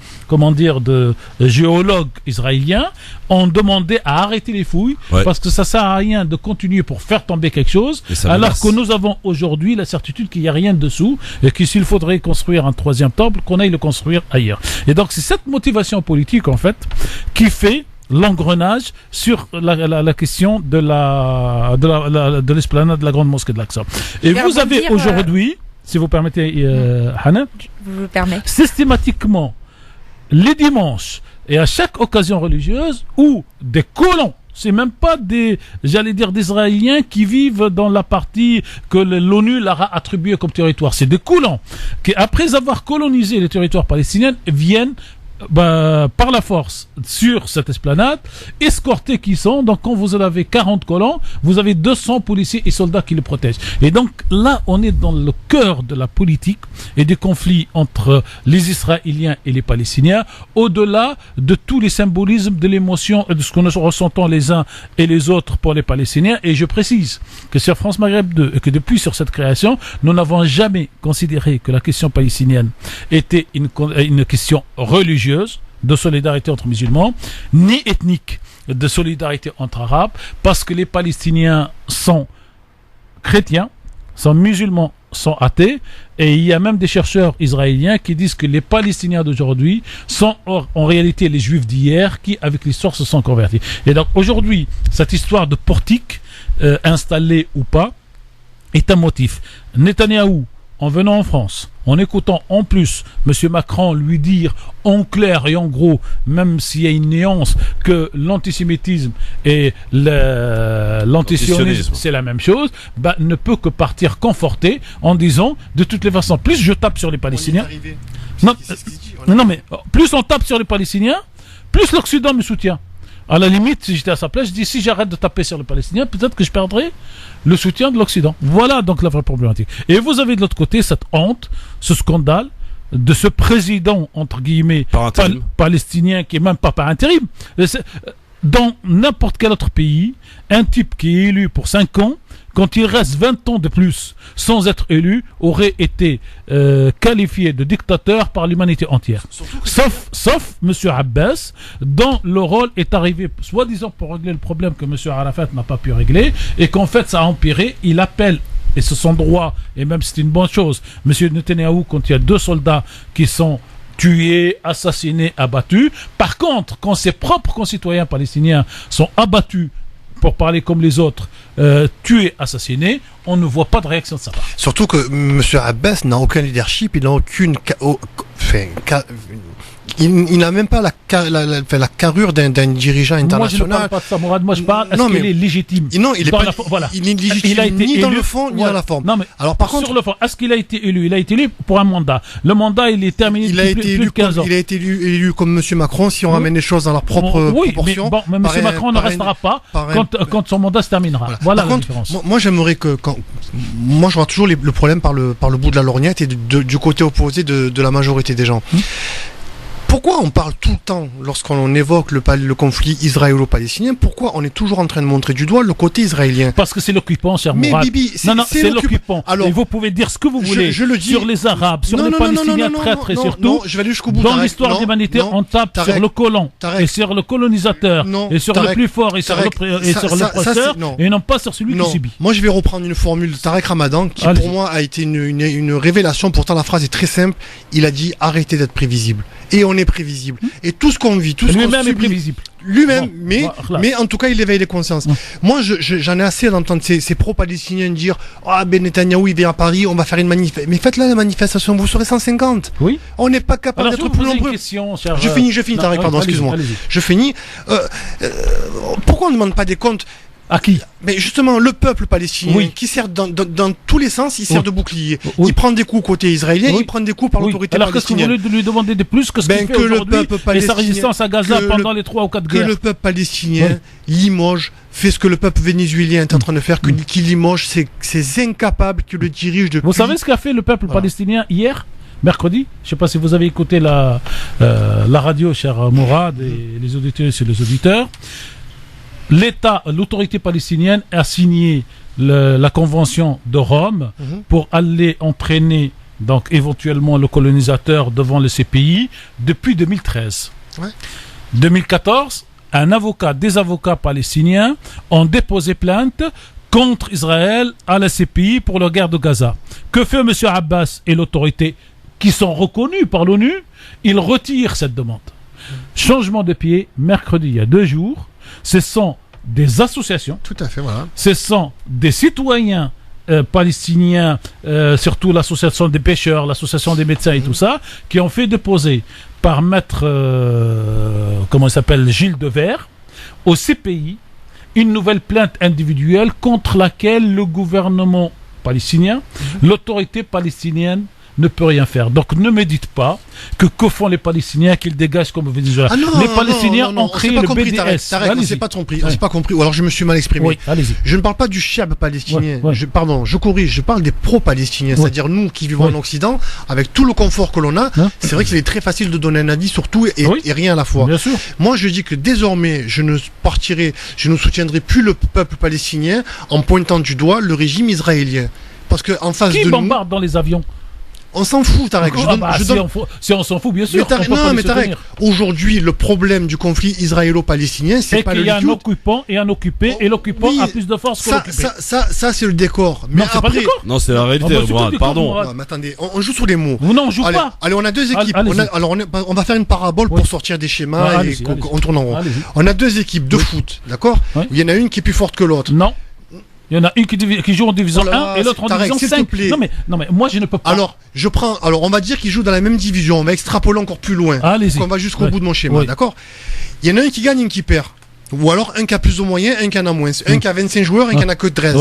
géologues israéliens ont demandé à arrêter les fouilles parce que ça sert à rien de continuer pour faire tomber quelque chose, alors que nous avons aujourd'hui la certitude qu'il n'y a rien dessous et que s'il faudrait construire un 3e temple, qu'on aille le construire ailleurs. Et donc, c'est cette motivation politique, en fait, qui fait l'engrenage sur la question de l'esplanade de la grande mosquée de l'Aqsa. Et vous avez aujourd'hui, si vous permettez, Hana, systématiquement, les dimanches et à chaque occasion religieuse, où des colons, c'est même pas des Israéliens qui vivent dans la partie que l'ONU leur a attribuée comme territoire, c'est des colons qui, après avoir colonisé les territoires palestiniens, viennent par la force sur cette esplanade, escortés qui sont. Donc quand vous avez 40 colons, vous avez 200 policiers et soldats qui les protègent. Et donc là, on est dans le cœur de la politique et des conflits entre les Israéliens et les Palestiniens, au-delà de tous les symbolismes de l'émotion et de ce que nous ressentons les uns et les autres pour les Palestiniens. Et je précise que sur France Maghreb 2 et que depuis sur cette création, nous n'avons jamais considéré que la question palestinienne était une question religieuse, de solidarité entre musulmans, ni ethnique, de solidarité entre arabes, parce que les Palestiniens sont chrétiens, sont musulmans, sont athées, et il y a même des chercheurs israéliens qui disent que les Palestiniens d'aujourd'hui sont en réalité les Juifs d'hier qui, avec l'histoire, se sont convertis. Et donc aujourd'hui, cette histoire de portique, installée ou pas, est un motif. Netanyahou, en venant en France, en écoutant en plus M. Macron lui dire en clair et en gros, même s'il y a une nuance, que l'antisémitisme et l'antisionisme c'est la même chose, ne peut que partir conforté en disant de toutes les façons, plus je tape sur les Palestiniens, mais plus on tape sur les Palestiniens, plus l'Occident me soutient. À la limite, si j'étais à sa place, je dis si j'arrête de taper sur les Palestiniens, peut-être que je perdrai le soutien de l'Occident. Voilà donc la vraie problématique. Et vous avez de l'autre côté cette honte, ce scandale de ce président, entre guillemets, palestinien, qui est même pas par intérim. Dans n'importe quel autre pays, un type qui est élu pour 5 ans, quand il reste 20 ans de plus sans être élu, aurait été qualifié de dictateur par l'humanité entière. Sauf M. Abbas, dont le rôle est arrivé, soi-disant pour régler le problème que M. Arafat n'a pas pu régler, et qu'en fait ça a empiré. Il appelle, et c'est son droit, et même c'est une bonne chose, M. Netanyahou, quand il y a 2 soldats qui sont tués, assassinés, abattus. Par contre, quand ses propres concitoyens palestiniens sont abattus pour parler comme les autres, tué, assassiné, on ne voit pas de réaction de sa part. Surtout que M. Abbas n'a aucun leadership, il n'a aucune... Il n'a même pas la carrure d'un dirigeant international. Moi, je ne parle pas de ça, Mourad. Moi, je parle, est-ce qu'il est légitime? Non, il est pas légitime il a été ni élu dans le fond, ni dans la forme. Non, mais alors, par contre, sur le fond, est-ce qu'il a été élu? Il a été élu pour un mandat. Le mandat, il est terminé depuis plus de 15 ans. Il a été élu comme M. Macron, si on ramène les choses dans leur propre proportion. Mais M. Macron ne restera pas quand son mandat se terminera. Voilà la différence. Moi, j'aimerais que... Moi, je vois toujours le problème par le bout de la lorgnette et du côté opposé de la majorité des gens. Pourquoi on parle tout le temps, lorsqu'on évoque le conflit israélo-palestinien, pourquoi on est toujours en train de montrer du doigt le côté israélien? Parce que c'est l'occupant, cher Mourad. Mais Bibi, c'est l'occupant. Alors, et vous pouvez dire ce que vous voulez sur les Arabes, sur les Palestiniens traîtres et surtout, je vais aller jusqu'au bout. Dans l'histoire de l'humanité, on tape sur le colon et sur le colonisateur et sur le plus fort et sur l'oppresseur et non pas sur celui qui subit. Moi, je vais reprendre une formule de Tarek Ramadan qui, pour moi, a été une révélation. Pourtant, la phrase est très simple. Il a dit « Arrêtez d'être prévisible ». Et on est prévisible. Et tout ce qu'on vit, tout ce qu'on subit... Lui-même est prévisible. Lui-même, mais en tout cas, il éveille les consciences. Moi, j'en ai assez d'entendre ces pro-palestiniens dire « Ah, ben Netanyahou, il vient à Paris, on va faire une manifestation. » Mais faites-la, la manifestation, vous serez 150. Oui. On n'est pas capable d'être plus nombreux. Je finis, Tarek, pardon, excuse-moi. Je finis. Pourquoi on ne demande pas des comptes? À qui? Mais justement, le peuple palestinien, qui sert dans tous les sens, il sert de bouclier. Il prend des coups côté israélien, il prend des coups par l'autorité palestinienne. Alors qu'est-ce que vous voulez lui demander de plus que ce qu'il fait aujourd'hui et sa résistance à Gaza pendant les 3 ou 4 guerres? Que le peuple palestinien limoge, fait ce que le peuple vénézuélien est en train de faire, qu'il limoge ces incapables qui le dirigent depuis... Vous savez ce qu'a fait le peuple palestinien hier, mercredi? Je ne sais pas si vous avez écouté la radio, cher Mourad, et les auditeurs et les auditeurs. L'autorité palestinienne a signé la convention de Rome pour aller entraîner donc éventuellement le colonisateur devant le CPI depuis 2013. 2014, des avocats palestiniens ont déposé plainte contre Israël à la CPI pour la guerre de Gaza. Que fait M. Abbas et l'autorité qui sont reconnus par l'ONU? Ils retirent cette demande. Changement de pied, mercredi, il y a 2 jours. Ce sont des associations, tout à fait, voilà. Ce sont des citoyens palestiniens, surtout l'association des pêcheurs, l'association des médecins et tout ça, qui ont fait déposer par maître, Gilles Devers, au CPI, une nouvelle plainte individuelle contre laquelle le gouvernement palestinien, l'autorité palestinienne ne peut rien faire. Donc ne me dites pas que font les Palestiniens, qu'ils dégagent comme Venezuela. Les Palestiniens ont créé le BDS. On s'est pas compris. Ou alors je me suis mal exprimé. Oui, allez-y. Je ne parle pas du chab palestinien. Je corrige. Je parle des pro-palestiniens. C'est-à-dire nous qui vivons en Occident, avec tout le confort que l'on a, c'est vrai qu'il est très facile de donner un avis sur tout et rien à la fois. Bien sûr. Moi je dis que désormais je ne soutiendrai plus le peuple palestinien en pointant du doigt le régime israélien. Parce que en face de nous... Qui bombarde dans les avions? On s'en fout, Tarek. Si on s'en fout, bien sûr. Mais Tarek, aujourd'hui, le problème du conflit israélo-palestinien, c'est pas le qu'il y a un occupant et un occupé, et l'occupant a plus de force que l'occupé. Ça, c'est le décor. Mais après, non, c'est la réalité. Pardon. Non, mais attendez, on joue sur les mots. Non, on joue pas. Allez, on a 2 équipes. On va faire une parabole pour sortir des schémas et qu'on tourne en rond. On a 2 équipes de foot, d'accord? Il y en a une qui est plus forte que l'autre. Non. Il y en a une qui joue en division 1 et l'autre en division 5. Non mais moi je ne peux pas. Alors on va dire qu'ils jouent dans la même division. On va extrapoler encore plus loin. Allez-y. On va jusqu'au bout de mon schéma, d'accord? Il y en a un qui gagne, un qui perd. Ou alors un qui a plus de moyens, un qui en a moins. Un qui a 25 joueurs, un qui en a que 13.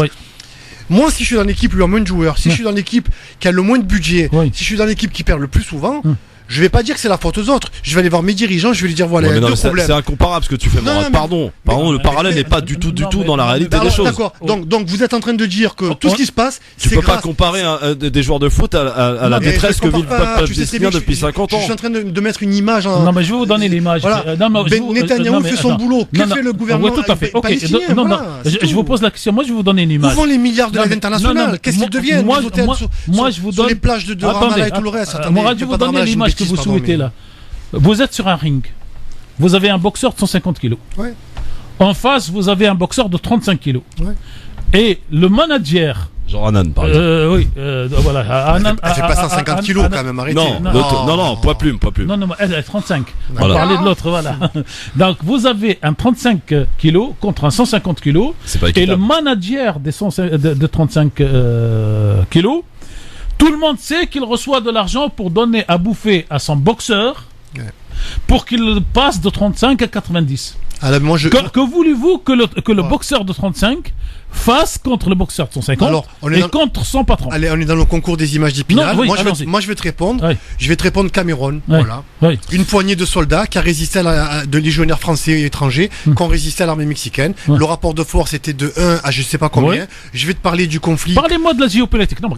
Moi, si je suis dans l'équipe où il y a moins de joueurs, si je suis dans l'équipe qui a le moins de budget, si je suis dans l'équipe qui perd le plus souvent, je vais pas dire que c'est la faute aux autres. Je vais aller voir mes dirigeants, je vais lui dire voilà, il y a 2 problèmes. C'est incomparable ce que tu fais, Mourad. Pardon, le parallèle n'est pas du tout dans la réalité des choses. D'accord. Donc vous êtes en train de dire que tout ce qui se passe, tu peux pas comparer des joueurs de foot à la détresse que vit le peuple palestinien depuis 50 ans. Je suis en train de mettre une image. Non mais je vais vous donner l'image. Netanyahou fait son boulot. Que fait le gouvernement palestinien? Je vous pose la question. Moi, je vais vous donner une image. Où vont les milliards de l'aide internationale? Qu'est-ce qu'ils deviennent? Moi, je vous donne sur les plages de Ramallah et tout le reste. Mourad, je vais vous donner l'image que vous souhaitez là. Vous êtes sur un ring. Vous avez un boxeur de 150 kilos. En face, vous avez un boxeur de 35 kilos. Et le manager Genre Hanan, par exemple. Oui, voilà. Hanan, elle fait pas 150 kilos quand même, arrêtez. Non, poids plume. Non, elle est 35. Voilà. On parlait de l'autre, voilà. Donc, vous avez un 35 kilos contre un 150 kilos. C'est pas et équitable. le manager de 35 kilos, tout le monde sait qu'il reçoit de l'argent pour donner à bouffer à son boxeur pour qu'il passe de 35 à 90. Alors, moi, que voulez-vous que le boxeur de 35 fasse contre le boxeur de 150 contre son patron? Allez, on est dans le concours des images d'Épinal. Oui, moi, je vais te répondre. Oui. Je vais te répondre Cameroun. Oui. Voilà. Oui. Une poignée de soldats qui a résisté de légionnaires français et étrangers qui ont résisté à l'armée mexicaine. Le rapport de force était de 1 à je sais pas combien. Je vais te parler du conflit. Parlez-moi de la géopolitique. Non,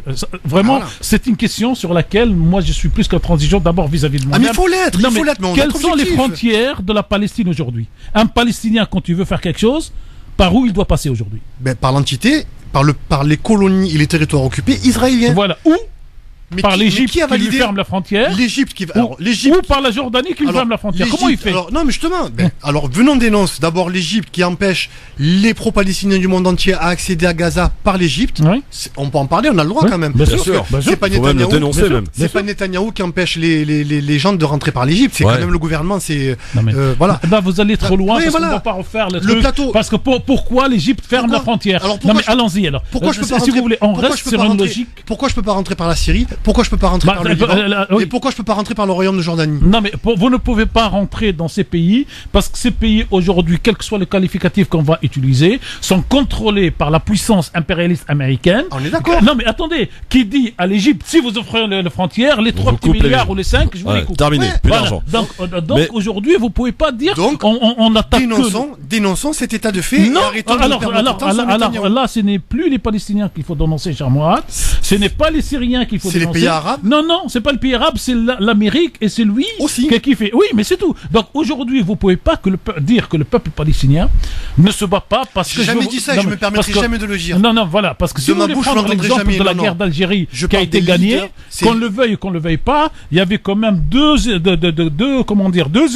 vraiment, c'est une question sur laquelle moi je suis plus que transigeant d'abord vis-à-vis de moi. Mais il faut l'être. Mais quelles sont les frontières de la Palestine aujourd'hui? Un Palestinien, quand tu veux faire quelque chose, par où il doit passer aujourd'hui? Par l'entité, par les colonies et les territoires occupés israéliens. Voilà. Ou par l'Égypte qui lui ferme la frontière. L'Égypte qui ou par la Jordanie qui lui ferme la frontière. Comment il fait? Non, mais justement. Alors, venons dénoncer d'abord l'Égypte qui empêche les pro-palestiniens du monde entier à accéder à Gaza par l'Égypte. Oui. On peut en parler, on a le droit quand même. Bien sûr. C'est pas Netanyahou qui empêche les gens de rentrer par l'Égypte. C'est quand même le gouvernement. Voilà. Vous allez trop loin parce qu'on ne va pas refaire le truc. Plateau. Parce que pourquoi l'Égypte ferme la frontière? Non, mais allons-y alors. Pourquoi je peux pas si vous voulez, on reste sur une logique. Pourquoi je peux pas rentrer par la Syrie? Pourquoi je peux pas rentrer par le Liban? Et pourquoi je peux pas rentrer par le royaume de Jordanie? Non, mais vous ne pouvez pas rentrer dans ces pays parce que ces pays aujourd'hui, quel que soit le qualificatif qu'on va utiliser, sont contrôlés par la puissance impérialiste américaine. On est d'accord. Non, mais attendez, qui dit à l'Égypte, si vous offrez les frontières, les 3 petits milliards ou les 5, je vous les coupe. Terminé, plus d'argent. Donc aujourd'hui, vous pouvez pas dire on attaque dénonçons cet état de fait. Non, et alors là, ce n'est plus les Palestiniens qu'il faut dénoncer, cher Mourad. Ce n'est pas les Syriens qu'il faut dénoncer. C'est les pays arabes. Non, c'est pas le pays arabe, c'est l'Amérique et c'est lui aussi qui fait. Oui, mais c'est tout. Donc aujourd'hui, vous pouvez pas dire que le peuple palestinien ne se bat pas parce que. J'ai jamais dit ça. Je me permettrai jamais de le dire. Non, voilà, parce que si vous voulez prendre l'exemple de la guerre d'Algérie qui a été gagnée, qu'on le veuille ou qu'on le veuille pas, il y avait quand même deux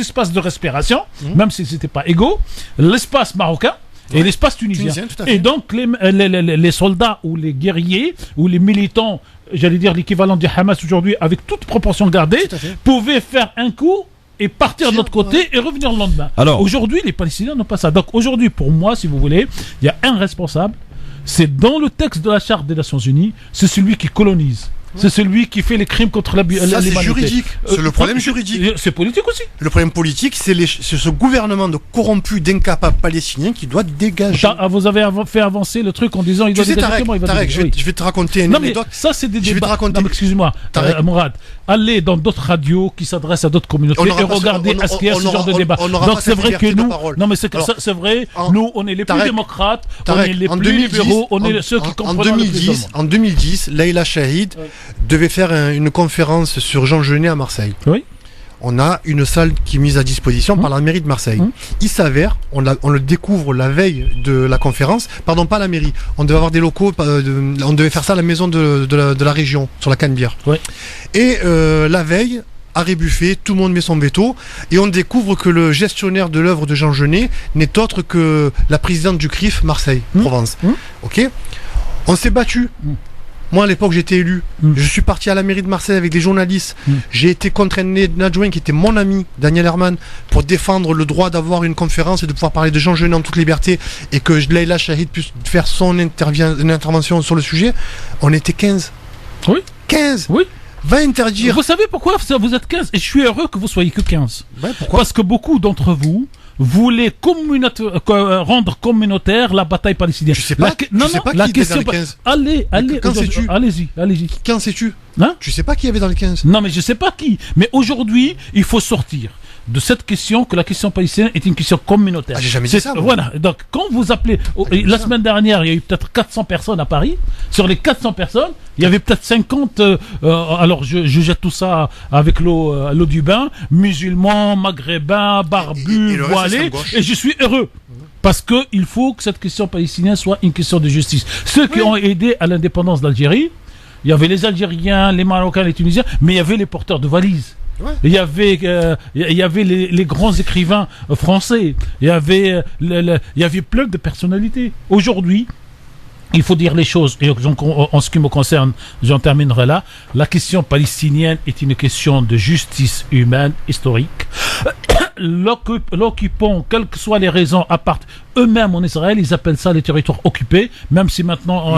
espaces de respiration, même si c'était pas égaux, l'espace marocain et l'espace tunisien. Et donc les soldats ou les guerriers ou les militants, j'allais dire l'équivalent du Hamas aujourd'hui, avec toute proportion gardée, pouvaient faire un coup et partir de l'autre côté et revenir le lendemain. Alors, aujourd'hui, les Palestiniens n'ont pas ça. Donc aujourd'hui, pour moi, si vous voulez, il y a un responsable, c'est dans le texte de la Charte des Nations Unies, c'est celui qui colonise. C'est celui qui fait les crimes contre l'humanité. Ça, c'est juridique. C'est le problème juridique. C'est politique aussi. Le problème politique, c'est ce gouvernement de corrompus, d'incapables palestiniens qui doit dégager. Vous avez fait avancer le truc en disant il doit dégager. Je vais te raconter une anecdote. Mais ça, c'est des débats. Non, excuse-moi, Mourad. Allez dans d'autres radios qui s'adressent à d'autres communautés et regardez à ce qu'il y a ce genre de débat. Donc c'est vrai que nous, non mais c'est vrai, nous on est les plus démocrates, on est les plus libéraux, on est ceux qui comprennent le plus. En 2010, Leïla Chahid devait faire une conférence sur Jean Genet à Marseille. Oui. On a une salle qui est mise à disposition par la mairie de Marseille. Il s'avère, on le découvre la veille de la conférence, pardon, pas la mairie, on devait avoir des locaux, on devait faire ça à la maison de la région, sur la Canebière. Oui. Et la veille, arrêt buffet, tout le monde met son veto, et on découvre que le gestionnaire de l'œuvre de Jean Genet n'est autre que la présidente du CRIF Marseille, Provence. Ok. On s'est battu. Moi, à l'époque, j'étais élu. Je suis parti à la mairie de Marseille avec des journalistes. J'ai été contre un adjoint qui était mon ami, Daniel Herman, pour défendre le droit d'avoir une conférence et de pouvoir parler de Jean Genet en toute liberté et que Leïla Chahid puisse faire son intervention sur le sujet. On était 15. Oui. 15. Oui. Va interdire. Vous savez pourquoi vous êtes 15? Et je suis heureux que vous soyez que 15. Ouais, pourquoi? Parce que beaucoup d'entre vous voulez rendre communautaire la bataille palestinienne. Je sais pas. La question. Allez-y. Quand sais-tu? Hein? Tu sais pas qui y avait dans les 15? Non, mais je sais pas qui. Mais aujourd'hui, il faut sortir de cette question que la question palestinienne est une question communautaire. J'ai jamais dit ça. Voilà. Donc, quand vous appelez, la semaine dernière, il y a eu peut-être 400 personnes à Paris. Sur les 400 personnes, il y avait peut-être 50. Alors, je jette tout ça avec l'eau du bain. Musulmans, maghrébins, barbus, voilés. Et je suis heureux. Parce que il faut que cette question palestinienne soit une question de justice. Ceux qui ont aidé à l'indépendance d'Algérie, il y avait les Algériens, les Marocains, les Tunisiens, mais il y avait les porteurs de valises. Ouais. Il y avait les grands écrivains français. Il y avait plein de personnalités. Aujourd'hui, il faut dire les choses, et donc en ce qui me concerne, j'en terminerai là. La question palestinienne est une question de justice humaine historique. L'occupant, quelles que soient les raisons, appartent eux-mêmes en Israël, ils appellent ça les territoires occupés, même si maintenant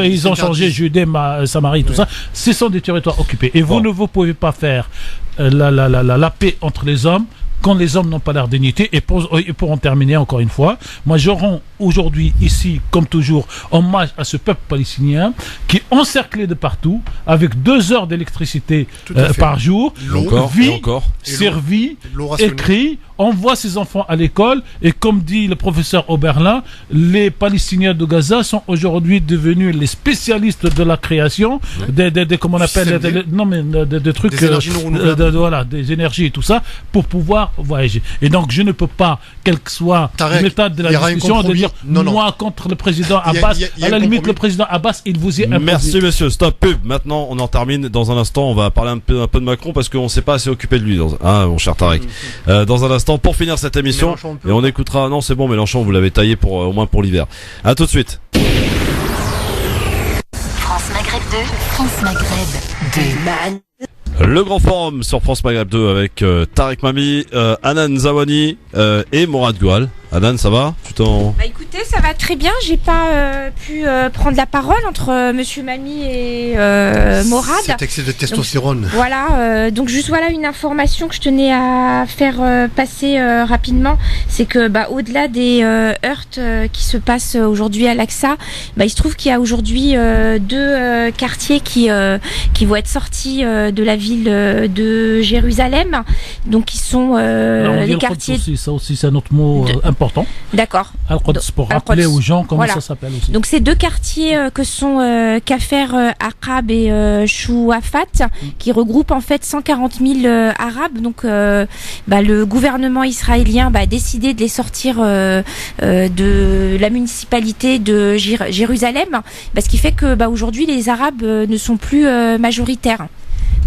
ils ont changé Judée, Samarie, tout ça. Ce sont des territoires occupés. Et vous ne pouvez pas faire la paix entre les hommes quand les hommes n'ont pas leur dignité. Et pour en terminer encore une fois, moi je rends aujourd'hui ici, comme toujours, hommage à ce peuple palestinien qui est encerclé de partout, avec 2 heures d'électricité par jour, vit, servi, écrit, envoie ses enfants à l'école, et comme dit le professeur Oberlin, les Palestiniens de Gaza sont aujourd'hui devenus les spécialistes de la création comment on appelle des trucs des énergies et tout ça, pour pouvoir voyager. Et donc je ne peux pas, quel que soit l'état de la discussion, de dire moi contre le président Abbas. À la limite, le président Abbas, il vous est imposé. Merci monsieur, stop pub. Maintenant on en termine. Dans un instant on va parler un peu de Macron, parce qu'on ne s'est pas assez occupé de lui mon cher Tarek. Dans un instant, pour finir cette émission, et on écoutera. Non, c'est bon, Mélenchon, vous l'avez taillé pour au moins pour l'hiver. À tout de suite. France Maghreb 2, France Maghreb 2. Le grand forum sur France Maghreb 2 avec Tarek Mami, Hanan Zawani et Morad Goual. Hanan, ça va? Écoutez, ça va très bien. J'ai pas pu prendre la parole entre Monsieur Mami et Morad. Cet excès de testostérone. Donc, voilà. Donc juste une information que je tenais à faire passer rapidement, c'est que au-delà des heurts qui se passent aujourd'hui à l'Aqsa, il se trouve qu'il y a aujourd'hui 2 quartiers qui vont être sortis de la ville de Jérusalem. Donc ils sont les quartiers. Ça aussi, c'est un autre mot important. D'accord. Al-Quds, pour rappeler aux gens comment ça s'appelle aussi. Donc ces 2 quartiers que sont Kafer Aqab et Chouafat, qui regroupent en fait 140 000 Arabes. Donc le gouvernement israélien a décidé de les sortir de la municipalité de Jérusalem, ce qui fait que aujourd'hui les Arabes ne sont plus majoritaires.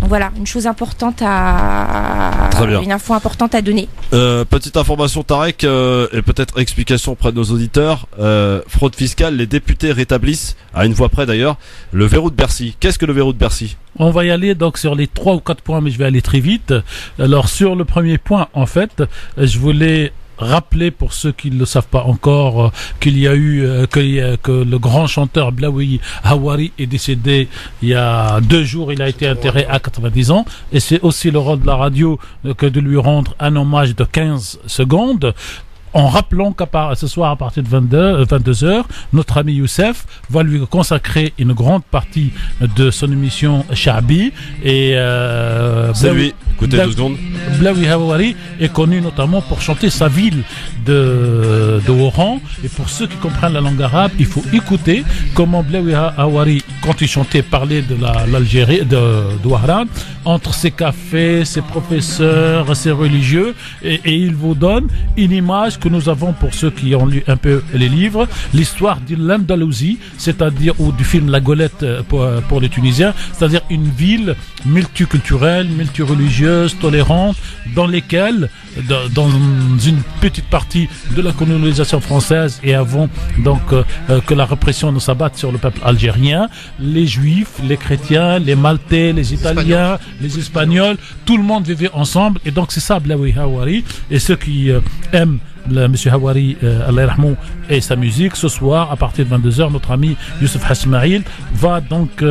Donc voilà, une chose importante une info importante à donner. Petite information Tarek, et peut-être explication auprès de nos auditeurs. Fraude fiscale, les députés rétablissent, à une voix près d'ailleurs, le verrou de Bercy. Qu'est-ce que le verrou de Bercy? On va y aller donc sur les 3 ou 4 points, mais je vais aller très vite. Alors sur le premier point, en fait, je voulais rappeler pour ceux qui ne le savent pas encore qu'il y a eu que le grand chanteur Blaoui Hawari est décédé il y a 2 jours. Il a été enterré à 90 ans, et c'est aussi le rôle de la radio que de lui rendre un hommage de 15 secondes. En rappelant ce soir à partir de 22h, notre ami Youssef va lui consacrer une grande partie de son émission Sha'bi. Et c'est lui, écoutez 2 secondes. Blaoui Hawari est connu notamment pour chanter sa ville de Oran. Et pour ceux qui comprennent la langue arabe, il faut écouter comment Blaoui Hawari, quand il chantait, parlait de l'Algérie, de Wahran, entre ses cafés, ses professeurs, ses religieux, et il vous donne une image que nous avons, pour ceux qui ont lu un peu les livres, l'histoire de l'Andalousie, c'est-à-dire, ou du film La Golette pour les Tunisiens, c'est-à-dire une ville multiculturelle, multireligieuse, tolérante, dans lesquelles, dans une petite partie de la colonisation française et avant donc que la répression ne s'abatte sur le peuple algérien, les Juifs, les chrétiens, les Maltais, les Italiens, les Espagnols, tout le monde vivait ensemble. Et donc c'est ça Blaoui Hawari. Et ceux qui aiment Monsieur Hawari, Allah yarhamou, et sa musique, ce soir à partir de 22h, notre ami Youssef Hasmaïl va donc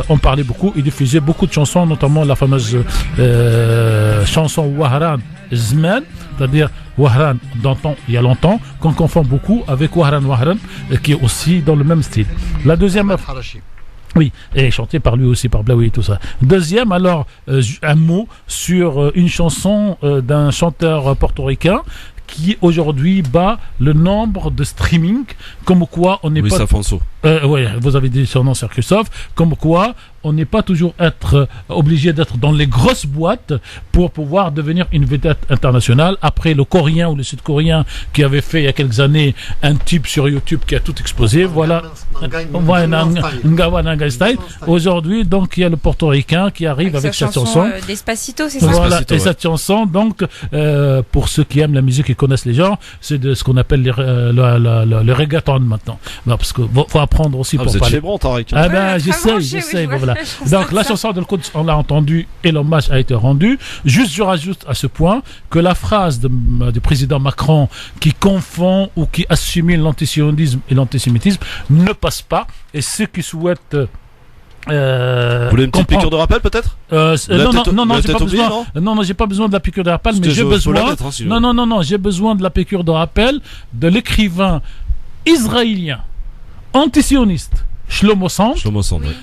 en parler beaucoup et diffuser beaucoup de chansons, notamment la fameuse chanson Wahran Zman, c'est-à-dire Wahran d'antan, il y a longtemps, qu'on confond beaucoup avec Wahran qui est aussi dans le même style. La deuxième oui, et chanté par lui aussi, par Blaoui et tout ça. Deuxième, alors, un mot sur une chanson d'un chanteur portoricain qui aujourd'hui bat le nombre de streaming, comme quoi on n'est pas... Afonso. Oui, vous avez dit son nom sur Christophe, comme quoi on n'est pas toujours obligé d'être dans les grosses boîtes pour pouvoir devenir une vedette internationale. Après le Coréen ou le Sud-Coréen qui avait fait il y a quelques années un type sur YouTube qui a tout explosé, voilà, Nanga Style. Aujourd'hui, donc, il y a le Portoricain qui arrive avec cette chanson. Despacito, c'est ça. Voilà, et cette chanson, donc, pour ceux qui aiment la musique et connaissent les genres, c'est de ce qu'on appelle le reggaeton maintenant. Non, parce qu'il faut apprendre aussi pour parler. Vous êtes chez Brant, Tarek. Ah ben, j'essaie, voilà. Donc, la chanson de Quds, on l'a entendue et l'hommage a été rendu. Juste, je rajoute à ce point que la phrase du président Macron qui confond ou qui assimile l'antisionisme et l'antisémitisme ne passe pas. Et ceux qui souhaitent vous voulez une petite piqûre de rappel peut-être? Non, j'ai pas besoin. Non, j'ai pas besoin de la piqûre de rappel, mais j'ai besoin. Non, j'ai besoin de la piqûre de rappel de l'écrivain israélien antisioniste Shlomo Sand,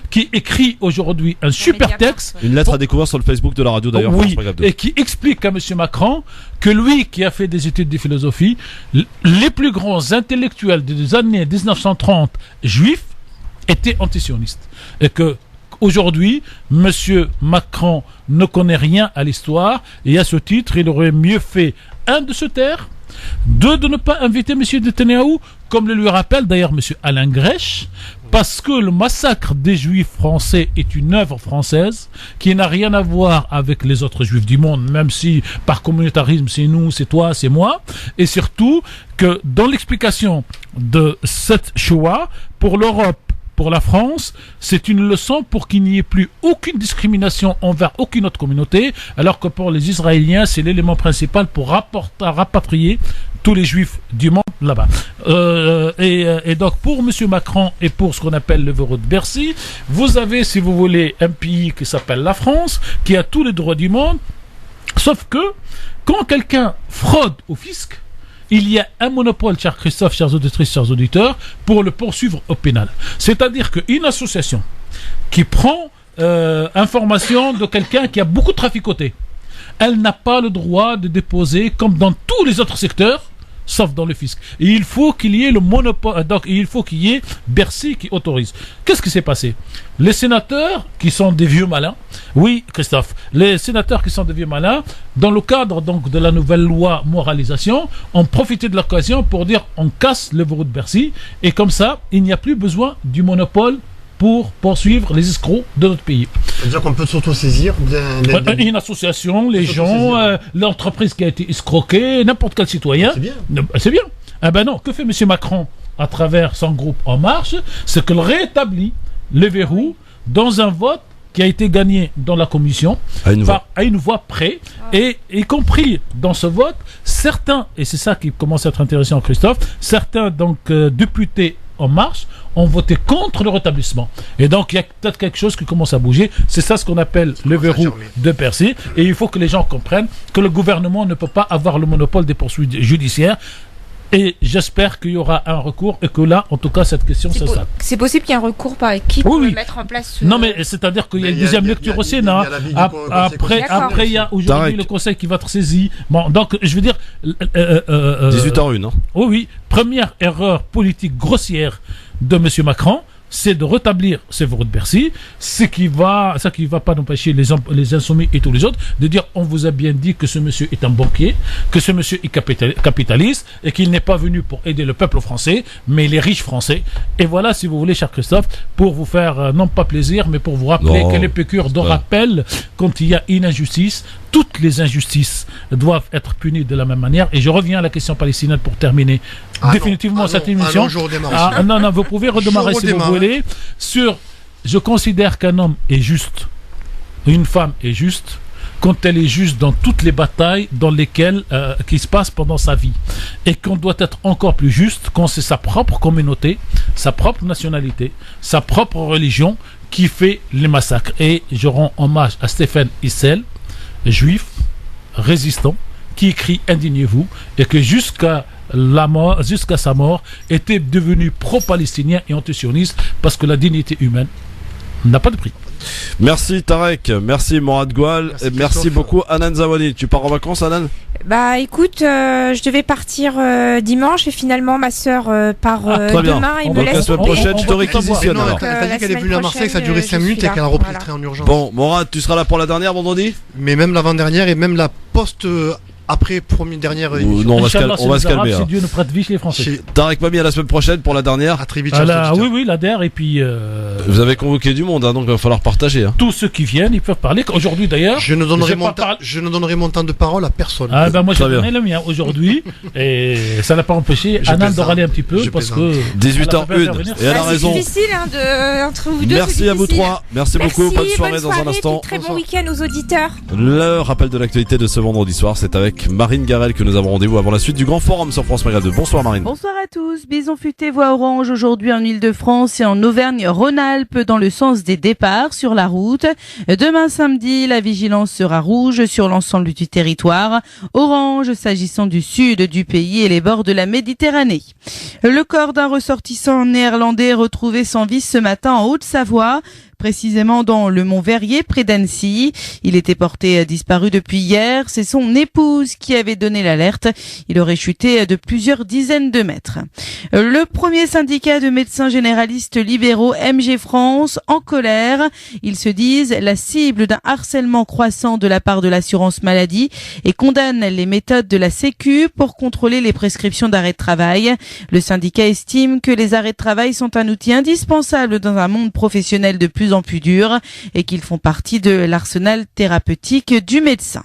qui écrit aujourd'hui un super texte. Une lettre à découvrir sur le Facebook de la radio d'ailleurs. Oui, et qui explique à M. Macron que lui, qui a fait des études de philosophie, les plus grands intellectuels des années 1930 juifs étaient antisionistes. Et que aujourd'hui, M. Macron ne connaît rien à l'histoire, et à ce titre, il aurait mieux fait, de se taire, de ne pas inviter M. Netanyahou, comme le lui rappelle d'ailleurs M. Alain Grèche, parce que le massacre des Juifs français est une œuvre française qui n'a rien à voir avec les autres Juifs du monde, même si par communautarisme c'est nous, c'est toi, c'est moi, et surtout que dans l'explication de cette Shoah, pour l'Europe, pour la France, c'est une leçon pour qu'il n'y ait plus aucune discrimination envers aucune autre communauté, alors que pour les Israéliens, c'est l'élément principal pour rapatrier tous les Juifs du monde là-bas. Et donc, pour M. Macron et pour ce qu'on appelle le verrou de Bercy, vous avez, si vous voulez, un pays qui s'appelle la France, qui a tous les droits du monde, sauf que, quand quelqu'un fraude au fisc, il y a un monopole, cher Christophe, chers auditrices, chers auditeurs, pour le poursuivre au pénal. C'est-à-dire qu'une association qui prend information de quelqu'un qui a beaucoup traficoté, elle n'a pas le droit de déposer, comme dans tous les autres secteurs, sauf dans le fisc. Et il faut qu'il y ait le monopole, donc il faut qu'il y ait Bercy qui autorise. Qu'est-ce qui s'est passé? Les sénateurs, qui sont des vieux malins, oui, Christophe, les sénateurs qui sont des vieux malins, dans le cadre donc de la nouvelle loi moralisation, ont profité de l'occasion pour dire on casse le verrou de Bercy, et comme ça, il n'y a plus besoin du monopole pour poursuivre les escrocs de notre pays. C'est-à-dire qu'on peut s'auto-saisir une association, les gens, l'entreprise qui a été escroquée, n'importe quel citoyen. C'est bien. C'est bien. Ah ben non, que fait M. Macron à travers son groupe En Marche? C'est qu'il rétablit le verrou dans un vote qui a été gagné dans la commission à une voix près, et y compris dans ce vote, certains, et c'est ça qui commence à être intéressant, Christophe, certains donc députés En Marche ont voté contre le rétablissement. Et donc, il y a peut-être quelque chose qui commence à bouger. C'est ça ce qu'on appelle le verrou de Bercy. Et il faut que les gens comprennent que le gouvernement ne peut pas avoir le monopole des poursuites judiciaires. Et j'espère qu'il y aura un recours et que là, en tout cas, cette question s'installe. C'est possible qu'il y ait un recours par qui pour mettre en place. Non, mais c'est-à-dire qu'il y a une deuxième lecture au Sénat. Après, il y a aujourd'hui le Conseil qui va être saisi. Bon, donc, je veux dire. 18h01. Hein. Oui. Première erreur politique grossière de M. Macron, c'est de rétablir ce verrou de Bercy, ça qui va pas empêcher les insoumis et tous les autres de dire on vous a bien dit que ce monsieur est un banquier, que ce monsieur est capitaliste et qu'il n'est pas venu pour aider le peuple français, mais les riches français. Et voilà, si vous voulez, cher Christophe, pour vous faire non pas plaisir, mais pour vous rappeler que les piqûres de rappel, quand il y a une injustice, toutes les injustices doivent être punies de la même manière. Et je reviens à la question palestinienne pour terminer définitivement cette émission. Non, vous pouvez redémarrer si vous voulez. Je considère qu'un homme est juste, une femme est juste, quand elle est juste dans toutes les batailles dans lesquelles qui se passent pendant sa vie, et qu'on doit être encore plus juste quand c'est sa propre communauté, sa propre nationalité, sa propre religion qui fait les massacres. Et je rends hommage à Stéphane Issel, juif, résistant, qui écrit « Indignez-vous » et que jusqu'à sa mort, était devenu pro-palestinien et antisioniste parce que la dignité humaine n'a pas de prix. Merci Tarek, merci Morad Goual, et merci beaucoup Anan Zawani. Tu pars en vacances, Anan? Bah écoute, je devais partir dimanche et finalement ma sœur part demain et me laisse. La semaine prochaine, je te réquisitionne alors. Elle a dit qu'elle est venue à Marseille, ça a duré 5 minutes et qu'elle a repris le train en urgence. Bon, Morad, tu seras là pour la dernière vendredi? Mais même l'avant-dernière et même la post après dernière émission. Non, on va se calmer. Si Dieu nous prête vie chez les Français. Tarek Mami à la semaine prochaine pour la dernière. À très vite. Oui, la dernière et puis. Vous avez convoqué du monde, donc il va falloir partager. Tous ceux qui viennent, ils peuvent parler. Aujourd'hui d'ailleurs. Je ne donnerai mon temps de parole à personne. Ah ben moi j'ai donné le mien aujourd'hui et ça n'a pas empêché Anna de râler un petit peu parce que 18h01 et elle a raison. C'est difficile entre vous deux. Merci à vous trois. Merci beaucoup. Bonne soirée dans un instant. Très bon week-end aux auditeurs. Le rappel de l'actualité de ce vendredi soir, c'est avec Marine Garel que nous avons rendez-vous avant la suite du Grand Forum sur France Maghreb 2. Bonsoir Marine. Bonsoir à tous. Bison futé voie orange aujourd'hui en Ile-de-France et en Auvergne-Rhône-Alpes dans le sens des départs sur la route. Demain samedi, la vigilance sera rouge sur l'ensemble du territoire. Orange s'agissant du sud du pays et les bords de la Méditerranée. Le corps d'un ressortissant néerlandais retrouvé sans vie ce matin en Haute-Savoie, précisément dans le Mont Verrier, près d'Annecy. Il était porté disparu depuis hier. C'est son épouse qui avait donné l'alerte. Il aurait chuté de plusieurs dizaines de mètres. Le premier syndicat de médecins généralistes libéraux, MG France, en colère. Ils se disent la cible d'un harcèlement croissant de la part de l'assurance maladie et condamnent les méthodes de la Sécu pour contrôler les prescriptions d'arrêt de travail. Le syndicat estime que les arrêts de travail sont un outil indispensable dans un monde professionnel de plus en plus dur et qu'ils font partie de l'arsenal thérapeutique du médecin.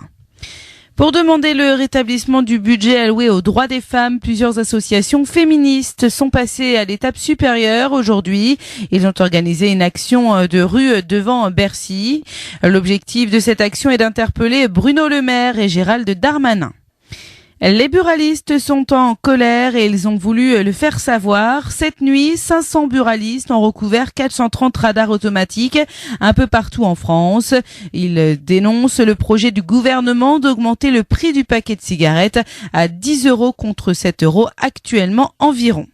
Pour demander le rétablissement du budget alloué aux droits des femmes, plusieurs associations féministes sont passées à l'étape supérieure aujourd'hui. Ils ont organisé une action de rue devant Bercy. L'objectif de cette action est d'interpeller Bruno Le Maire et Gérald Darmanin. Les buralistes sont en colère et ils ont voulu le faire savoir. Cette nuit, 500 buralistes ont recouvert 430 radars automatiques un peu partout en France. Ils dénoncent le projet du gouvernement d'augmenter le prix du paquet de cigarettes à 10 € contre 7 € actuellement environ.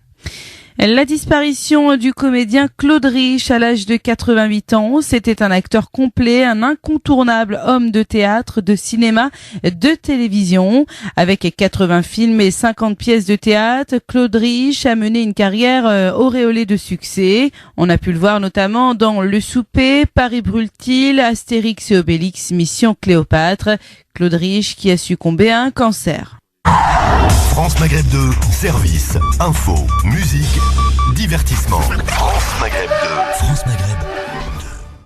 La disparition du comédien Claude Rich à l'âge de 88 ans. C'était un acteur complet, un incontournable homme de théâtre, de cinéma, de télévision. Avec 80 films et 50 pièces de théâtre, Claude Rich a mené une carrière auréolée de succès. On a pu le voir notamment dans Le Souper, Paris brûle-t-il, Astérix et Obélix, Mission Cléopâtre. Claude Rich qui a succombé à un cancer. France Maghreb 2, service, info, musique, divertissement. France Maghreb 2.